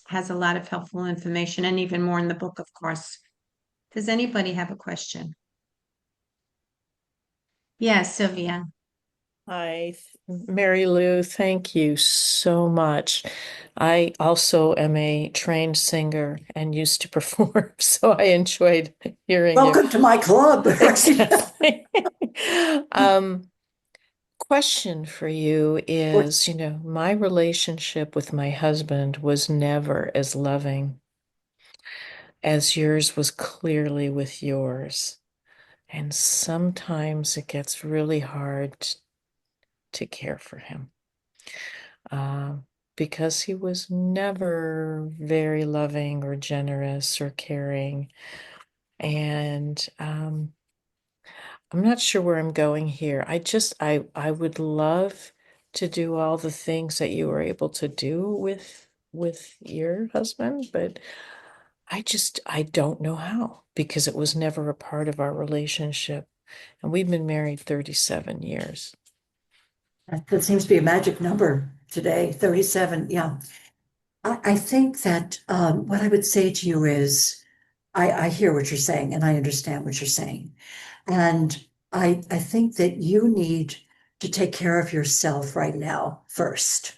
Speaker 1: has a lot of helpful information and even more in the book, of course. Does anybody have a question? Yes, Sylvia.
Speaker 3: Hi, Mary Lou, thank you so much. I also am a trained singer and used to perform, so I enjoyed hearing you.
Speaker 2: Welcome to my club.
Speaker 3: Exactly. Question for you is, my relationship with my husband was never as loving as yours was clearly with yours. And sometimes it gets really hard to care for him. uh, because he was never very loving or generous or caring. And I'm not sure where I'm going here. I would love to do all the things that you were able to do with your husband, but I don't know how because it was never a part of our relationship. And we've been married 37 years.
Speaker 2: That seems to be a magic number today, 37. Yeah. I think that what I would say to you is I hear what you're saying and I understand what you're saying. And I think that you need to take care of yourself right now first.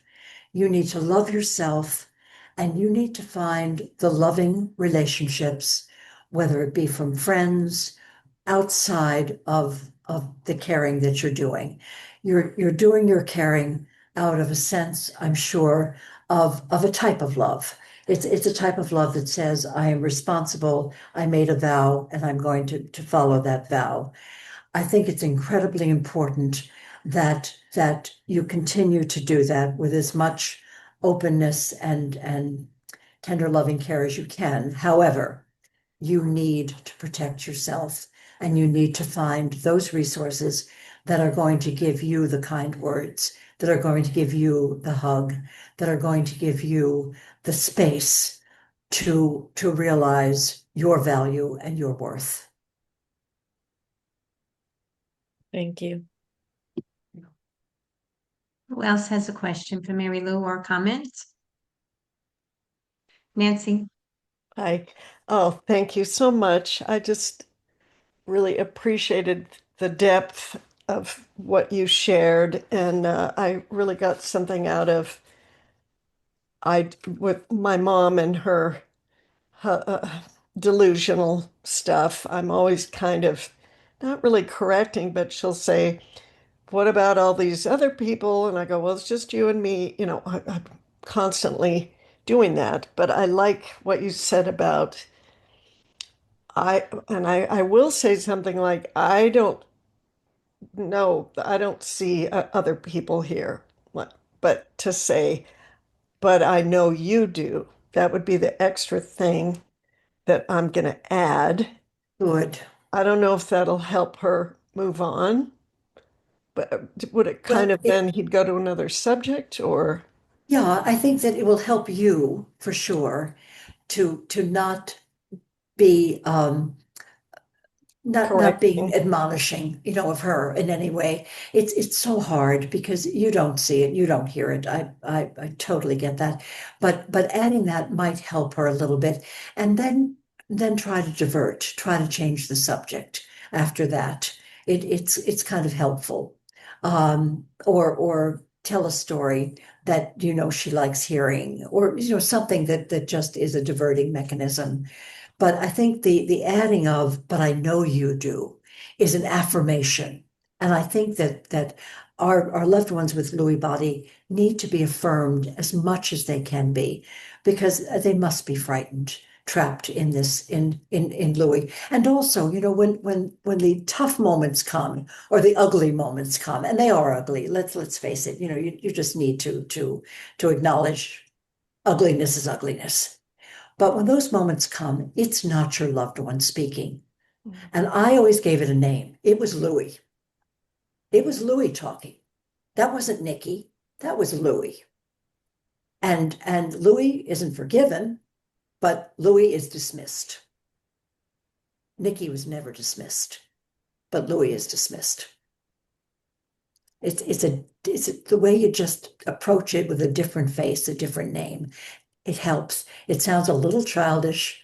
Speaker 2: You need to love yourself and you need to find the loving relationships, whether it be from friends, outside of the caring that you're doing. You're doing your caring out of a sense, I'm sure, of a type of love. It's a type of love that says, I am responsible, I made a vow, and I'm going to follow that vow. I think it's incredibly important that you continue to do that with as much openness and tender loving care as you can. However, you need to protect yourself and you need to find those resources that are going to give you the kind words, that are going to give you the hug, that are going to give you the space to realize your value and your worth.
Speaker 3: Thank you.
Speaker 1: Who else has a question for Mary Lou or comment? Nancy?
Speaker 4: Hi. Oh, thank you so much. I just really appreciated the depth of what you shared, and I really got something out of I with my mom and her delusional stuff. I'm always kind of not really correcting, but she'll say, "What about all these other people?" And I go, "Well, it's just you and me." I'm constantly doing that. But I like what you said about I will say something like, I don't know, I don't see other people here. But to say, but I know you do, that would be the extra thing that I'm going to add.
Speaker 2: Good.
Speaker 4: I don't know if that'll help her move on, but would it kind
Speaker 2: Well,
Speaker 4: of then he'd go to another subject or
Speaker 2: yeah, I think that it will help you for sure to not be not being
Speaker 4: correcting?
Speaker 2: admonishing, of her in any way. It's so hard because you don't see it, you don't hear it. I totally get that. But adding that might help her a little bit. And then try to divert, try to change the subject after that. It's kind of helpful. Or tell a story that she likes hearing, or something that just is a diverting mechanism. But I think the adding of, but I know you do, is an affirmation. And I think that our loved ones with Lewy body need to be affirmed as much as they can be, because they must be frightened, trapped in this in Lewy. And also, when the tough moments come or the ugly moments come, and they are ugly, let's face it, you just need to acknowledge ugliness is ugliness. But when those moments come, it's not your loved one speaking. And I always gave it a name. It was Lewy. It was Lewy talking. That wasn't Nikki. That was Lewy. And Lewy isn't forgiven, but Lewy is dismissed. Nikki was never dismissed, but Lewy is dismissed. It's the way you just approach it with a different face, a different name. It helps. It sounds a little childish,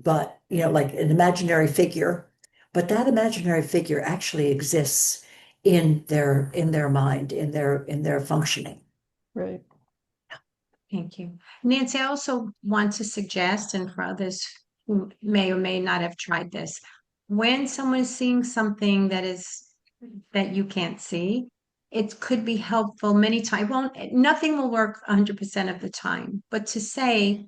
Speaker 2: but like an imaginary figure, but that imaginary figure actually exists in their mind, in their functioning.
Speaker 4: Right.
Speaker 1: Thank you. Nancy, I also want to suggest, and for others who may or may not have tried this, when someone's seeing something that you can't see, it could be helpful many times. Nothing will work 100% of the time, but to say,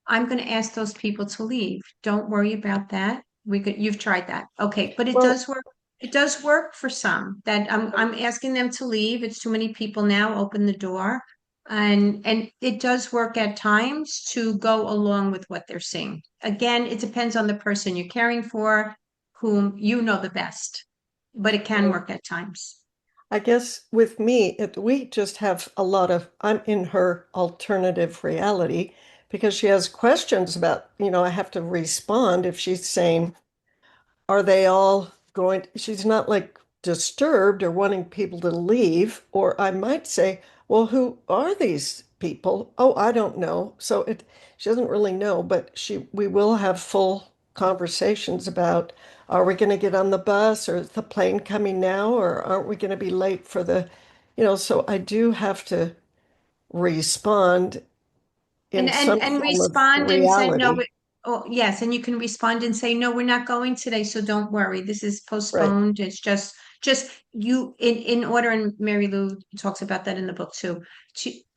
Speaker 1: I'm going to ask those people to leave. Don't worry about that. You've tried that. Okay, but it
Speaker 4: Well,
Speaker 1: does work. It does work for some that I'm asking them to leave. It's too many people now. Open the door. And it does work at times to go along with what they're seeing. Again, it depends on the person you're caring for, whom you know the best, but it can work at times.
Speaker 4: I guess with me, we just have a lot of, I'm in her alternative reality because she has questions about, I have to respond if she's saying, are they all going, she's not like disturbed or wanting people to leave. Or I might say, well, who are these people? Oh, I don't know. So she doesn't really know, but we will have full conversations about, are we going to get on the bus, or is the plane coming now, or aren't we going to be late for so I do have to respond in some
Speaker 1: And
Speaker 4: form of
Speaker 1: respond and say no.
Speaker 4: reality.
Speaker 1: Oh yes, and you can respond and say no, we're not going today, so don't worry. This is
Speaker 4: Right,
Speaker 1: postponed. It's just you in order. And Mary Lou talks about that in the book too.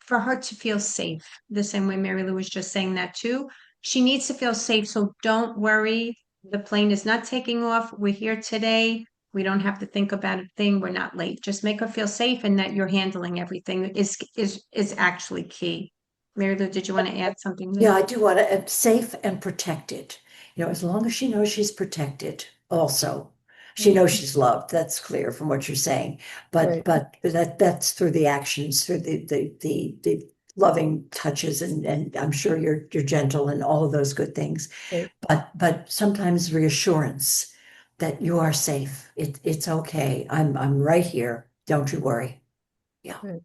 Speaker 1: For her to feel safe, the same way Mary Lou was just saying that too. She needs to feel safe, so don't worry. The plane is not taking off. We're here today. We don't have to think about a thing. We're not late. Just make her feel safe, and that you're handling everything is actually key. Mary Lou, did you want to add something
Speaker 2: Yeah,
Speaker 1: there?
Speaker 2: I do want to, safe and protected. As long as she knows she's protected, also. She knows
Speaker 1: Mhm.
Speaker 2: she's loved. That's clear from what you're saying. But
Speaker 4: right,
Speaker 2: but that's through the actions, through the loving touches, and I'm sure you're gentle and all of those good things.
Speaker 4: right,
Speaker 2: But sometimes reassurance that you are safe. It's okay. I'm right here. Don't you worry. Yeah.
Speaker 4: right.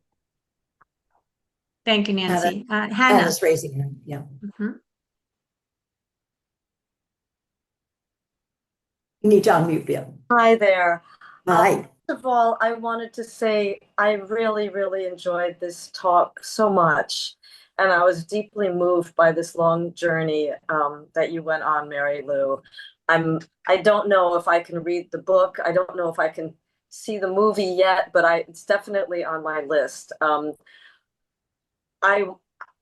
Speaker 1: Thank you,
Speaker 2: Hannah,
Speaker 1: Nancy. Hannah.
Speaker 2: Hannah's raising her. Yeah.
Speaker 1: Mhm.
Speaker 2: You need to unmute. Yeah.
Speaker 5: Hi there.
Speaker 2: Hi.
Speaker 5: First of all, I wanted to say I really, really enjoyed this talk so much. And I was deeply moved by this long journey that you went on, Mary Lou. I don't know if I can read the book. I don't know if I can see the movie yet, but it's definitely on my list. I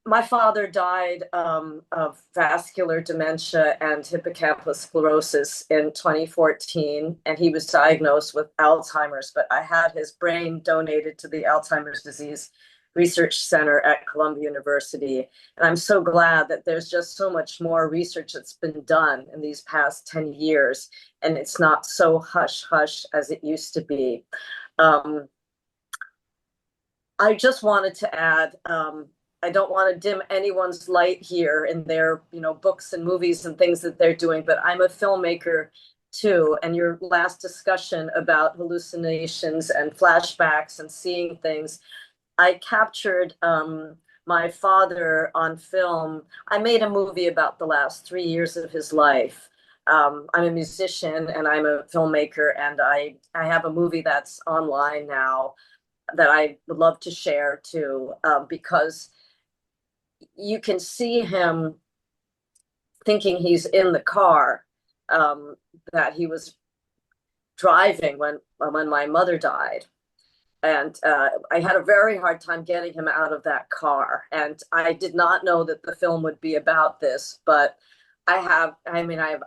Speaker 5: My father died of vascular dementia and hippocampal sclerosis in 2014, and he was diagnosed with Alzheimer's. But I had his brain donated to the Alzheimer's Disease Research Center at Columbia University. And I'm so glad that there's just so much more research that's been done in these past 10 years, and it's not so hush hush as it used to be. Um, I just wanted to add, I don't want to dim anyone's light here in their, books and movies and things that they're doing, but I'm a filmmaker too. And your last discussion about hallucinations and flashbacks and seeing things, I captured my father on film. I made a movie about the last 3 years of his life. I'm a musician and I'm a filmmaker, and I have a movie that's online now that I would love to share too, because you can see him thinking he's in the car that he was driving when my mother died. And I had a very hard time getting him out of that car. And I did not know that the film would be about this, but I have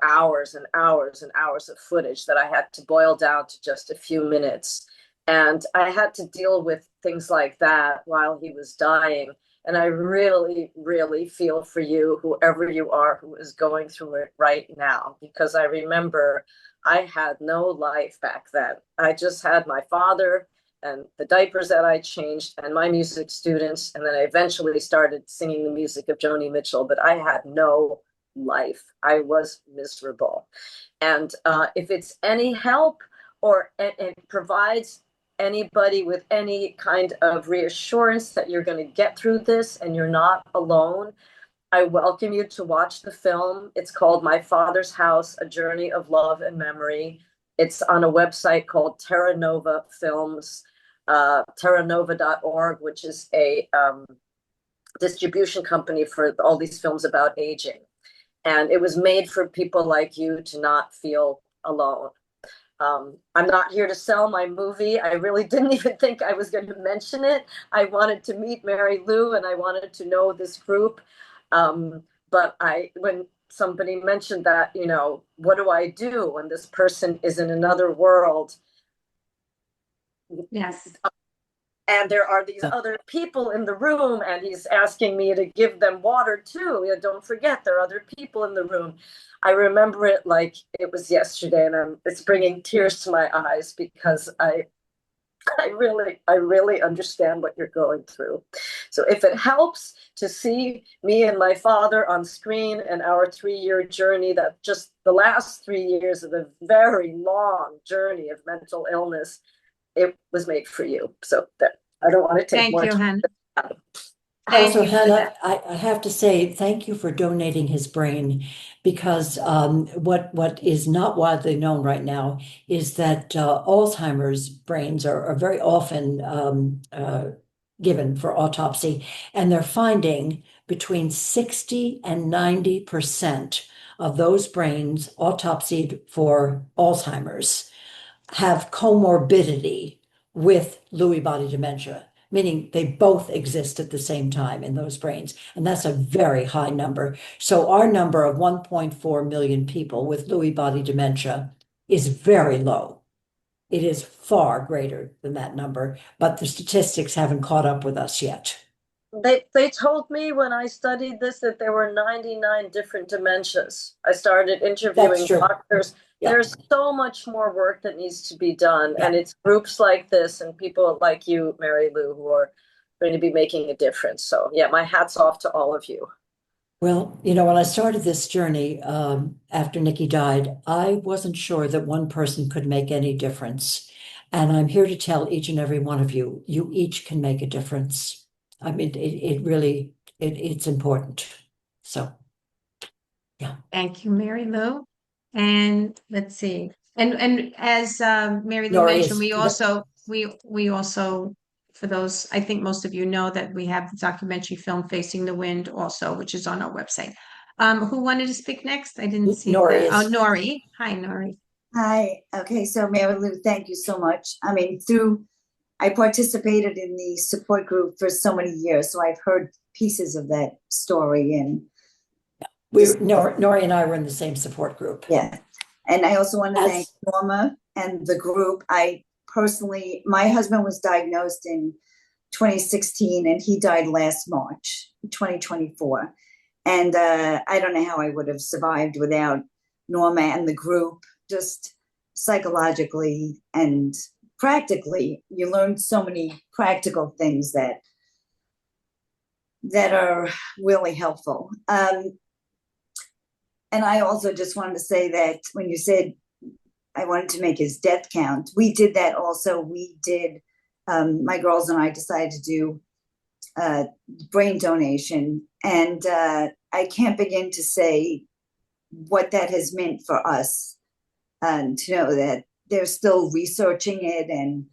Speaker 5: hours and hours and hours of footage that I had to boil down to just a few minutes. And I had to deal with things like that while he was dying. And I really, really feel for you, whoever you are who is going through it right now, because I remember I had no life back then. I just had my father and the diapers that I changed and my music students. And then I eventually started singing the music of Joni Mitchell, but I had no life. I was miserable. And if it's any help, or it provides anybody with any kind of reassurance that you're going to get through this and you're not alone, I welcome you to watch the film. It's called My Father's House, A Journey of Love and Memory. It's on a website called Terra Nova Films, terranova.org, which is a distribution company for all these films about aging. And it was made for people like you to not feel alone. I'm not here to sell my movie. I really didn't even think I was going to mention it. I wanted to meet Mary Lou and I wanted to know this group. But when somebody mentioned that, you know, what do I do when this person is in another world?
Speaker 1: Yes.
Speaker 5: And there are these other people in the room, and he's asking me to give them water too. You know, don't forget, there are other people in the room. I remember it like it was yesterday, and it's bringing tears to my eyes because I really understand what you're going through. So if it helps to see me and my father on screen and our 3-year journey, that just the last 3 years of a very long journey of mental illness, it was made for you. So that I don't want to take
Speaker 1: Thank
Speaker 5: more
Speaker 1: you,
Speaker 5: time.
Speaker 1: Hannah. Thank
Speaker 2: Also,
Speaker 1: you for
Speaker 2: Hannah,
Speaker 1: that.
Speaker 2: I have to say thank you for donating his brain, because what is not widely known right now is that Alzheimer's brains are very often given for autopsy, and they're finding between 60 and 90% of those brains autopsied for Alzheimer's have comorbidity with Lewy body dementia, meaning they both exist at the same time in those brains. And that's a very high number. So our number of 1.4 million people with Lewy body dementia is very low. It is far greater than that number, but the statistics haven't caught up with us yet.
Speaker 5: They told me when I studied this that there were 99 different dementias. I started interviewing
Speaker 2: That's true.
Speaker 5: doctors.
Speaker 2: Yeah.
Speaker 5: There's so much more work that needs to be done.
Speaker 2: Yeah.
Speaker 5: And it's groups like this and people like you, Mary Lou, who are going to be making a difference. So yeah, my hat's off to all of you.
Speaker 2: Well, you know, when I started this journey after Nikki died, I wasn't sure that one person could make any difference. And I'm here to tell each and every one of you, you each can make a difference. I mean, it really, it's important. So, yeah.
Speaker 1: Thank you, Mary Lou. And let's see. And as Mary Lou
Speaker 2: Nori
Speaker 1: mentioned,
Speaker 2: is-
Speaker 1: we also, for those, I think most of you know that we have the documentary film Facing the Wind also, which is on our website. Who wanted to speak next? I didn't see
Speaker 2: Nori
Speaker 1: that. Oh,
Speaker 2: is-
Speaker 1: Nori. Hi, Nori.
Speaker 6: Hi. Okay, so Mary Lou, thank you so much. I mean, I participated in the support group for so many years, so I've heard pieces of that story, and
Speaker 2: Nori and I were in the same support group.
Speaker 6: yeah. And I also want to
Speaker 2: As-
Speaker 6: thank Norma and the group. My husband was diagnosed in 2016 and he died last March, 2024. And I don't know how I would have survived without Norma and the group. Just psychologically and practically, you learn so many practical things that are really helpful. And I also just wanted to say that when you said I wanted to make his death count, we did that also. We did, my girls and I decided to do brain donation. And I can't begin to say what that has meant for us, and to know that they're still researching it and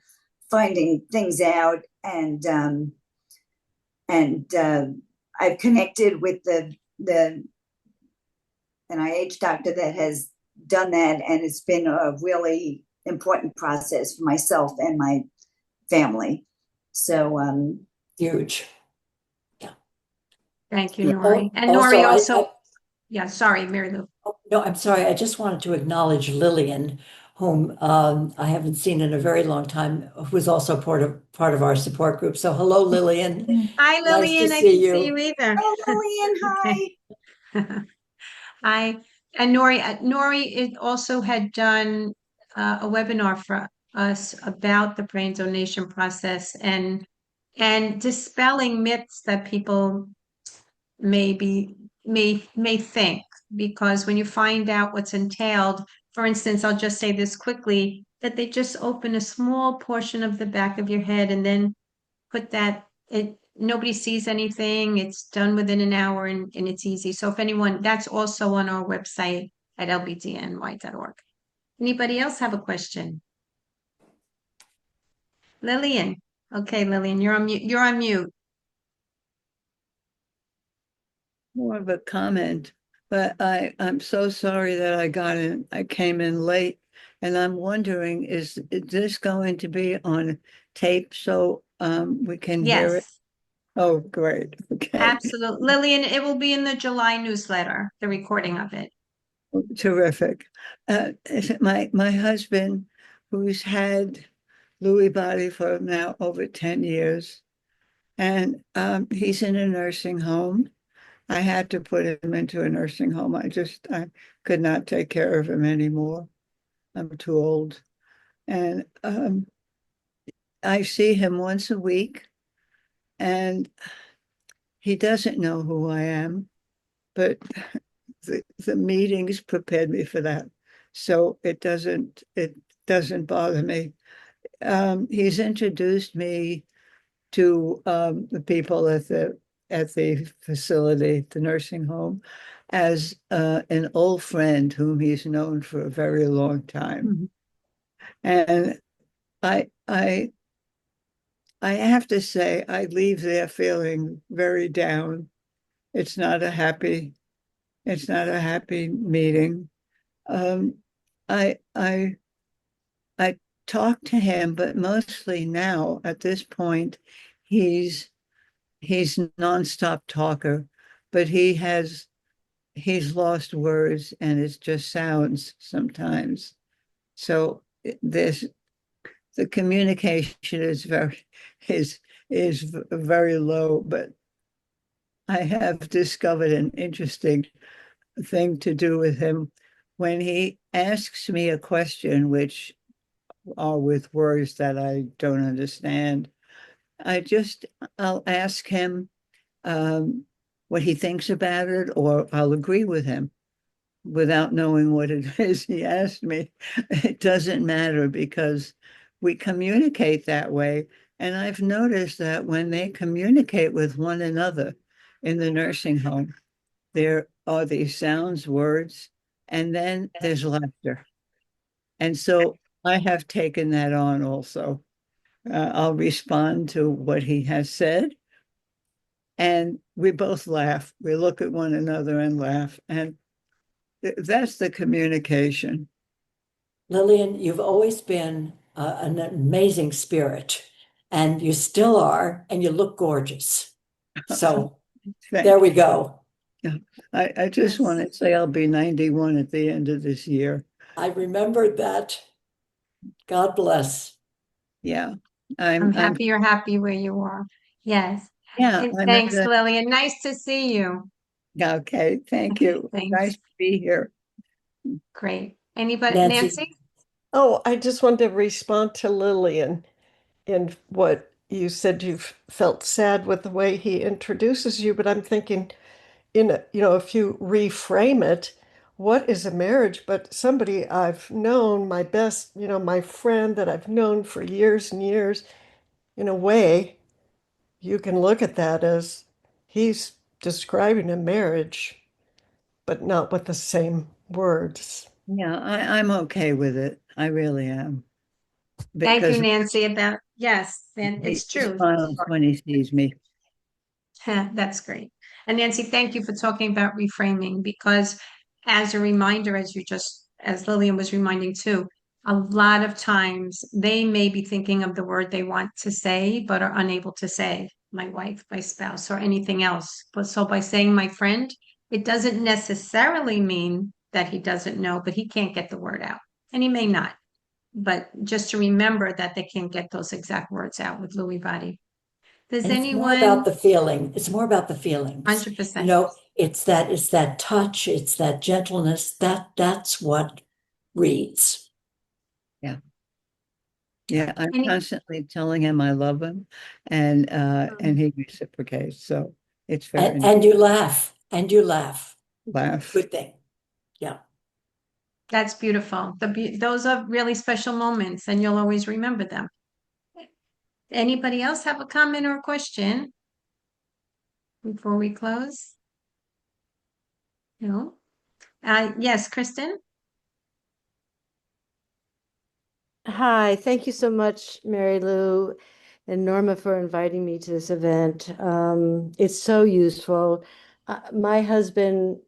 Speaker 6: finding things out. And I've connected with the NIH doctor that has done that, and it's been a really important process for myself and my family. So
Speaker 2: Huge.
Speaker 1: Thank you,
Speaker 2: Yeah.
Speaker 1: Nori. And
Speaker 2: Also,
Speaker 1: Nori also, yeah, sorry, Mary Lou.
Speaker 2: No, I'm sorry. I just wanted to acknowledge Lillian, whom I haven't seen in a very long time, who is also part of our support group. So hello, Lillian.
Speaker 1: Hi,
Speaker 2: Nice to
Speaker 1: Lillian. I
Speaker 2: see
Speaker 1: didn't see
Speaker 2: you.
Speaker 1: you either.
Speaker 6: oh, Lillian, hi.
Speaker 1: Hi, and Nori it also had done a webinar for us about the brain donation process and dispelling myths that people may think, because when you find out what's entailed, for instance, I'll just say this quickly, that they just open a small portion of the back of your head and then put that nobody sees anything. It's done within an hour and it's easy. So if anyone, that's also on our website at lbdny.org. Anybody else have a question? Lillian. Okay, Lillian, you're on mute. You're on mute.
Speaker 7: More of a comment, but I'm so sorry that I came in late, and I'm wondering, is this going to be on tape so we can hear it?
Speaker 1: Yes,
Speaker 7: Oh, great. Okay.
Speaker 1: absolutely. Lillian, it will be in the July newsletter, the recording of it.
Speaker 7: Terrific. My husband, who's had Lewy body for now over 10 years, and he's in a nursing home. I had to put him into a nursing home. I could not take care of him anymore. I'm too old. And I see him once a week, and he doesn't know who I am, but the meetings prepared me for that. So it doesn't bother me. He's introduced me to the people at the facility, the nursing home, as an old friend whom he's known for a very long time. And I have to say, I leave there feeling very down. It's not a happy meeting. I talk to him, but mostly now at this point, he's nonstop talker, but he's lost words and it's just sounds sometimes. So the communication is very low, but I have discovered an interesting thing to do with him. When he asks me a question, which are with words that I don't understand, I'll ask him what he thinks about it, or I'll agree with him without knowing what it is he asked me. It doesn't matter because we communicate that way. And I've noticed that when they communicate with one another in the nursing home, there are these sounds, words, and then there's laughter. And so I have taken that on also. I'll respond to what he has said, and we both laugh. We look at one another and laugh, and that's the communication.
Speaker 2: Lillian, you've always been an amazing spirit, and you still are, and you look gorgeous. So there we go.
Speaker 7: Yeah. I just want to say I'll be 91 at the end of this year.
Speaker 2: I remembered that. God bless.
Speaker 7: Yeah.
Speaker 1: I'm happy you're happy where you are. Yes.
Speaker 7: Yeah.
Speaker 1: And thanks, Lillian. Nice to see you.
Speaker 7: Okay. Thank you.
Speaker 1: Thanks.
Speaker 7: Nice to be here.
Speaker 1: Great. Anybody,
Speaker 2: Nancy?
Speaker 1: Nancy?
Speaker 4: Oh, I just wanted to respond to Lillian in what you said you felt sad with the way he introduces you, but I'm thinking if you reframe it, what is a marriage but somebody I've known, my best, my friend that I've known for years and years. In a way, you can look at that as he's describing a marriage, but not with the same words.
Speaker 7: Yeah, I'm okay with it. I really am.
Speaker 1: Thank you,
Speaker 7: Because
Speaker 1: Nancy, yes, and
Speaker 7: he
Speaker 1: it's true.
Speaker 7: smiles when he sees me.
Speaker 1: That's great. And Nancy, thank you for talking about reframing, because as a reminder, as Lillian was reminding too, a lot of times they may be thinking of the word they want to say, but are unable to say, my wife, my spouse, or anything else. But so by saying my friend, it doesn't necessarily mean that he doesn't know, but he can't get the word out. And he may not. But just to remember that they can't get those exact words out with Lewy body. Does
Speaker 2: And it's more
Speaker 1: anyone?
Speaker 2: about the feeling. It's more about the feelings.
Speaker 1: 100%.
Speaker 2: It's that touch, it's that gentleness, that's what reads.
Speaker 7: Yeah. Yeah, I'm constantly telling him I love him, and he reciprocates. So it's very nice.
Speaker 2: And you laugh, and you laugh.
Speaker 7: Laugh.
Speaker 2: Good thing. Yeah.
Speaker 1: That's beautiful. Those are really special moments, and you'll always remember them. Anybody else have a comment or a question? before we close? No? Yes, Kristen?
Speaker 8: Hi, thank you so much, Mary Lou and Norma, for inviting me to this event. It's so useful. My husband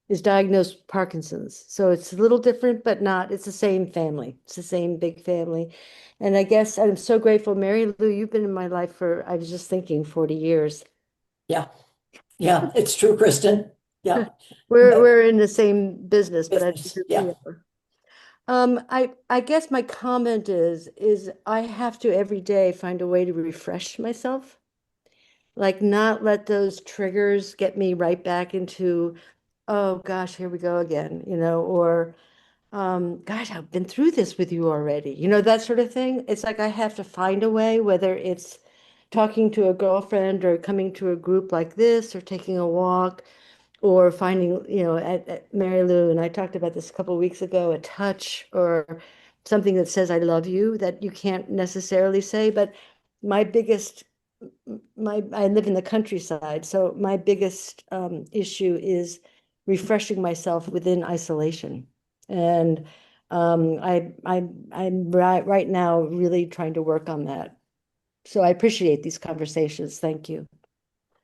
Speaker 8: is diagnosed with Parkinson's, so it's a little different, but not, it's the same family. It's the same big family. And I guess I'm so grateful, Mary Lou, you've been in my life for, I was just thinking, 40 years.
Speaker 2: Yeah, yeah, it's true, Kristen. Yeah.
Speaker 8: We're in the same business, but I
Speaker 2: Business, yeah.
Speaker 8: I guess my comment is I have to every day find a way to refresh myself, like not let those triggers get me right back into, oh gosh, here we go again, or gosh, I've been through this with you already, that sort of thing. It's like I have to find a way, whether it's talking to a girlfriend or coming to a group like this or taking a walk or finding, at Mary Lou, and I talked about this a couple of weeks ago, a touch or something that says I love you that you can't necessarily say. But my biggest, I live in the countryside, so my biggest issue is refreshing myself within isolation. And I'm right now really trying to work on that. So I appreciate these conversations. Thank you.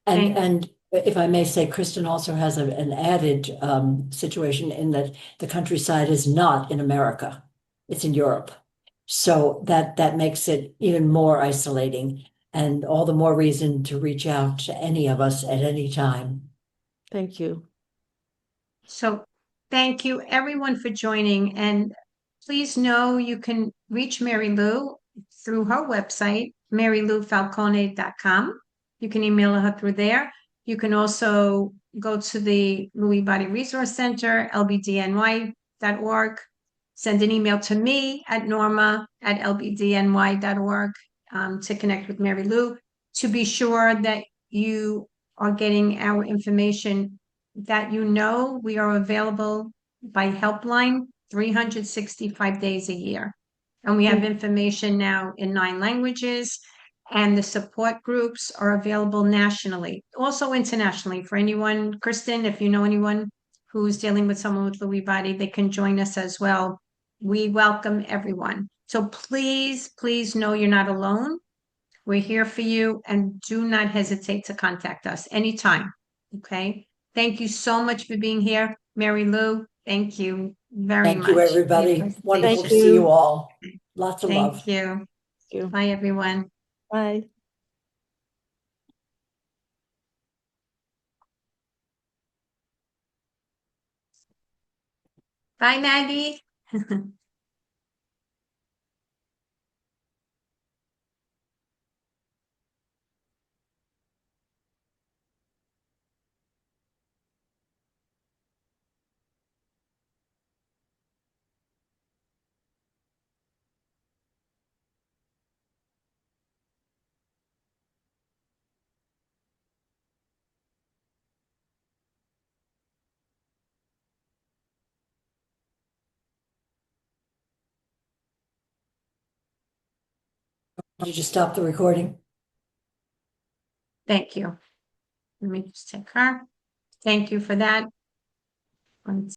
Speaker 2: And if I may say, Kristen also has an added situation in that the countryside is not in America, it's in Europe. So that makes it even more isolating and all the more reason to reach out to any of us at any time.
Speaker 8: Thank you.
Speaker 1: So thank you everyone for joining, and please know you can reach Mary Lou through her website, maryloufalcone.com. You can email her through there. You can also go to the Lewy Body Resource Center, lbdny.org. Send an email to me at norma@lbdny.org to connect with Mary Lou, to be sure that you are getting our information, that we are available by helpline 365 days a year. And we have information now in 9 languages, and the support groups are available nationally, also internationally. For anyone, Kristen, if you know anyone who's dealing with someone with Lewy body, they can join us as well. We welcome everyone. So please, please know you're not alone. We're here for you, and do not hesitate to contact us anytime. Okay. Thank you so much for being here. Mary Lou, thank you very much.
Speaker 2: Thank you, everybody. Wonderful to see you all. Lots of love.
Speaker 1: Thank you.
Speaker 8: Thank you.
Speaker 1: Bye, everyone.
Speaker 8: Bye.
Speaker 1: Bye, Maggie.
Speaker 2: Did you stop the recording?
Speaker 1: Thank you. Let me just check her. Thank you for that.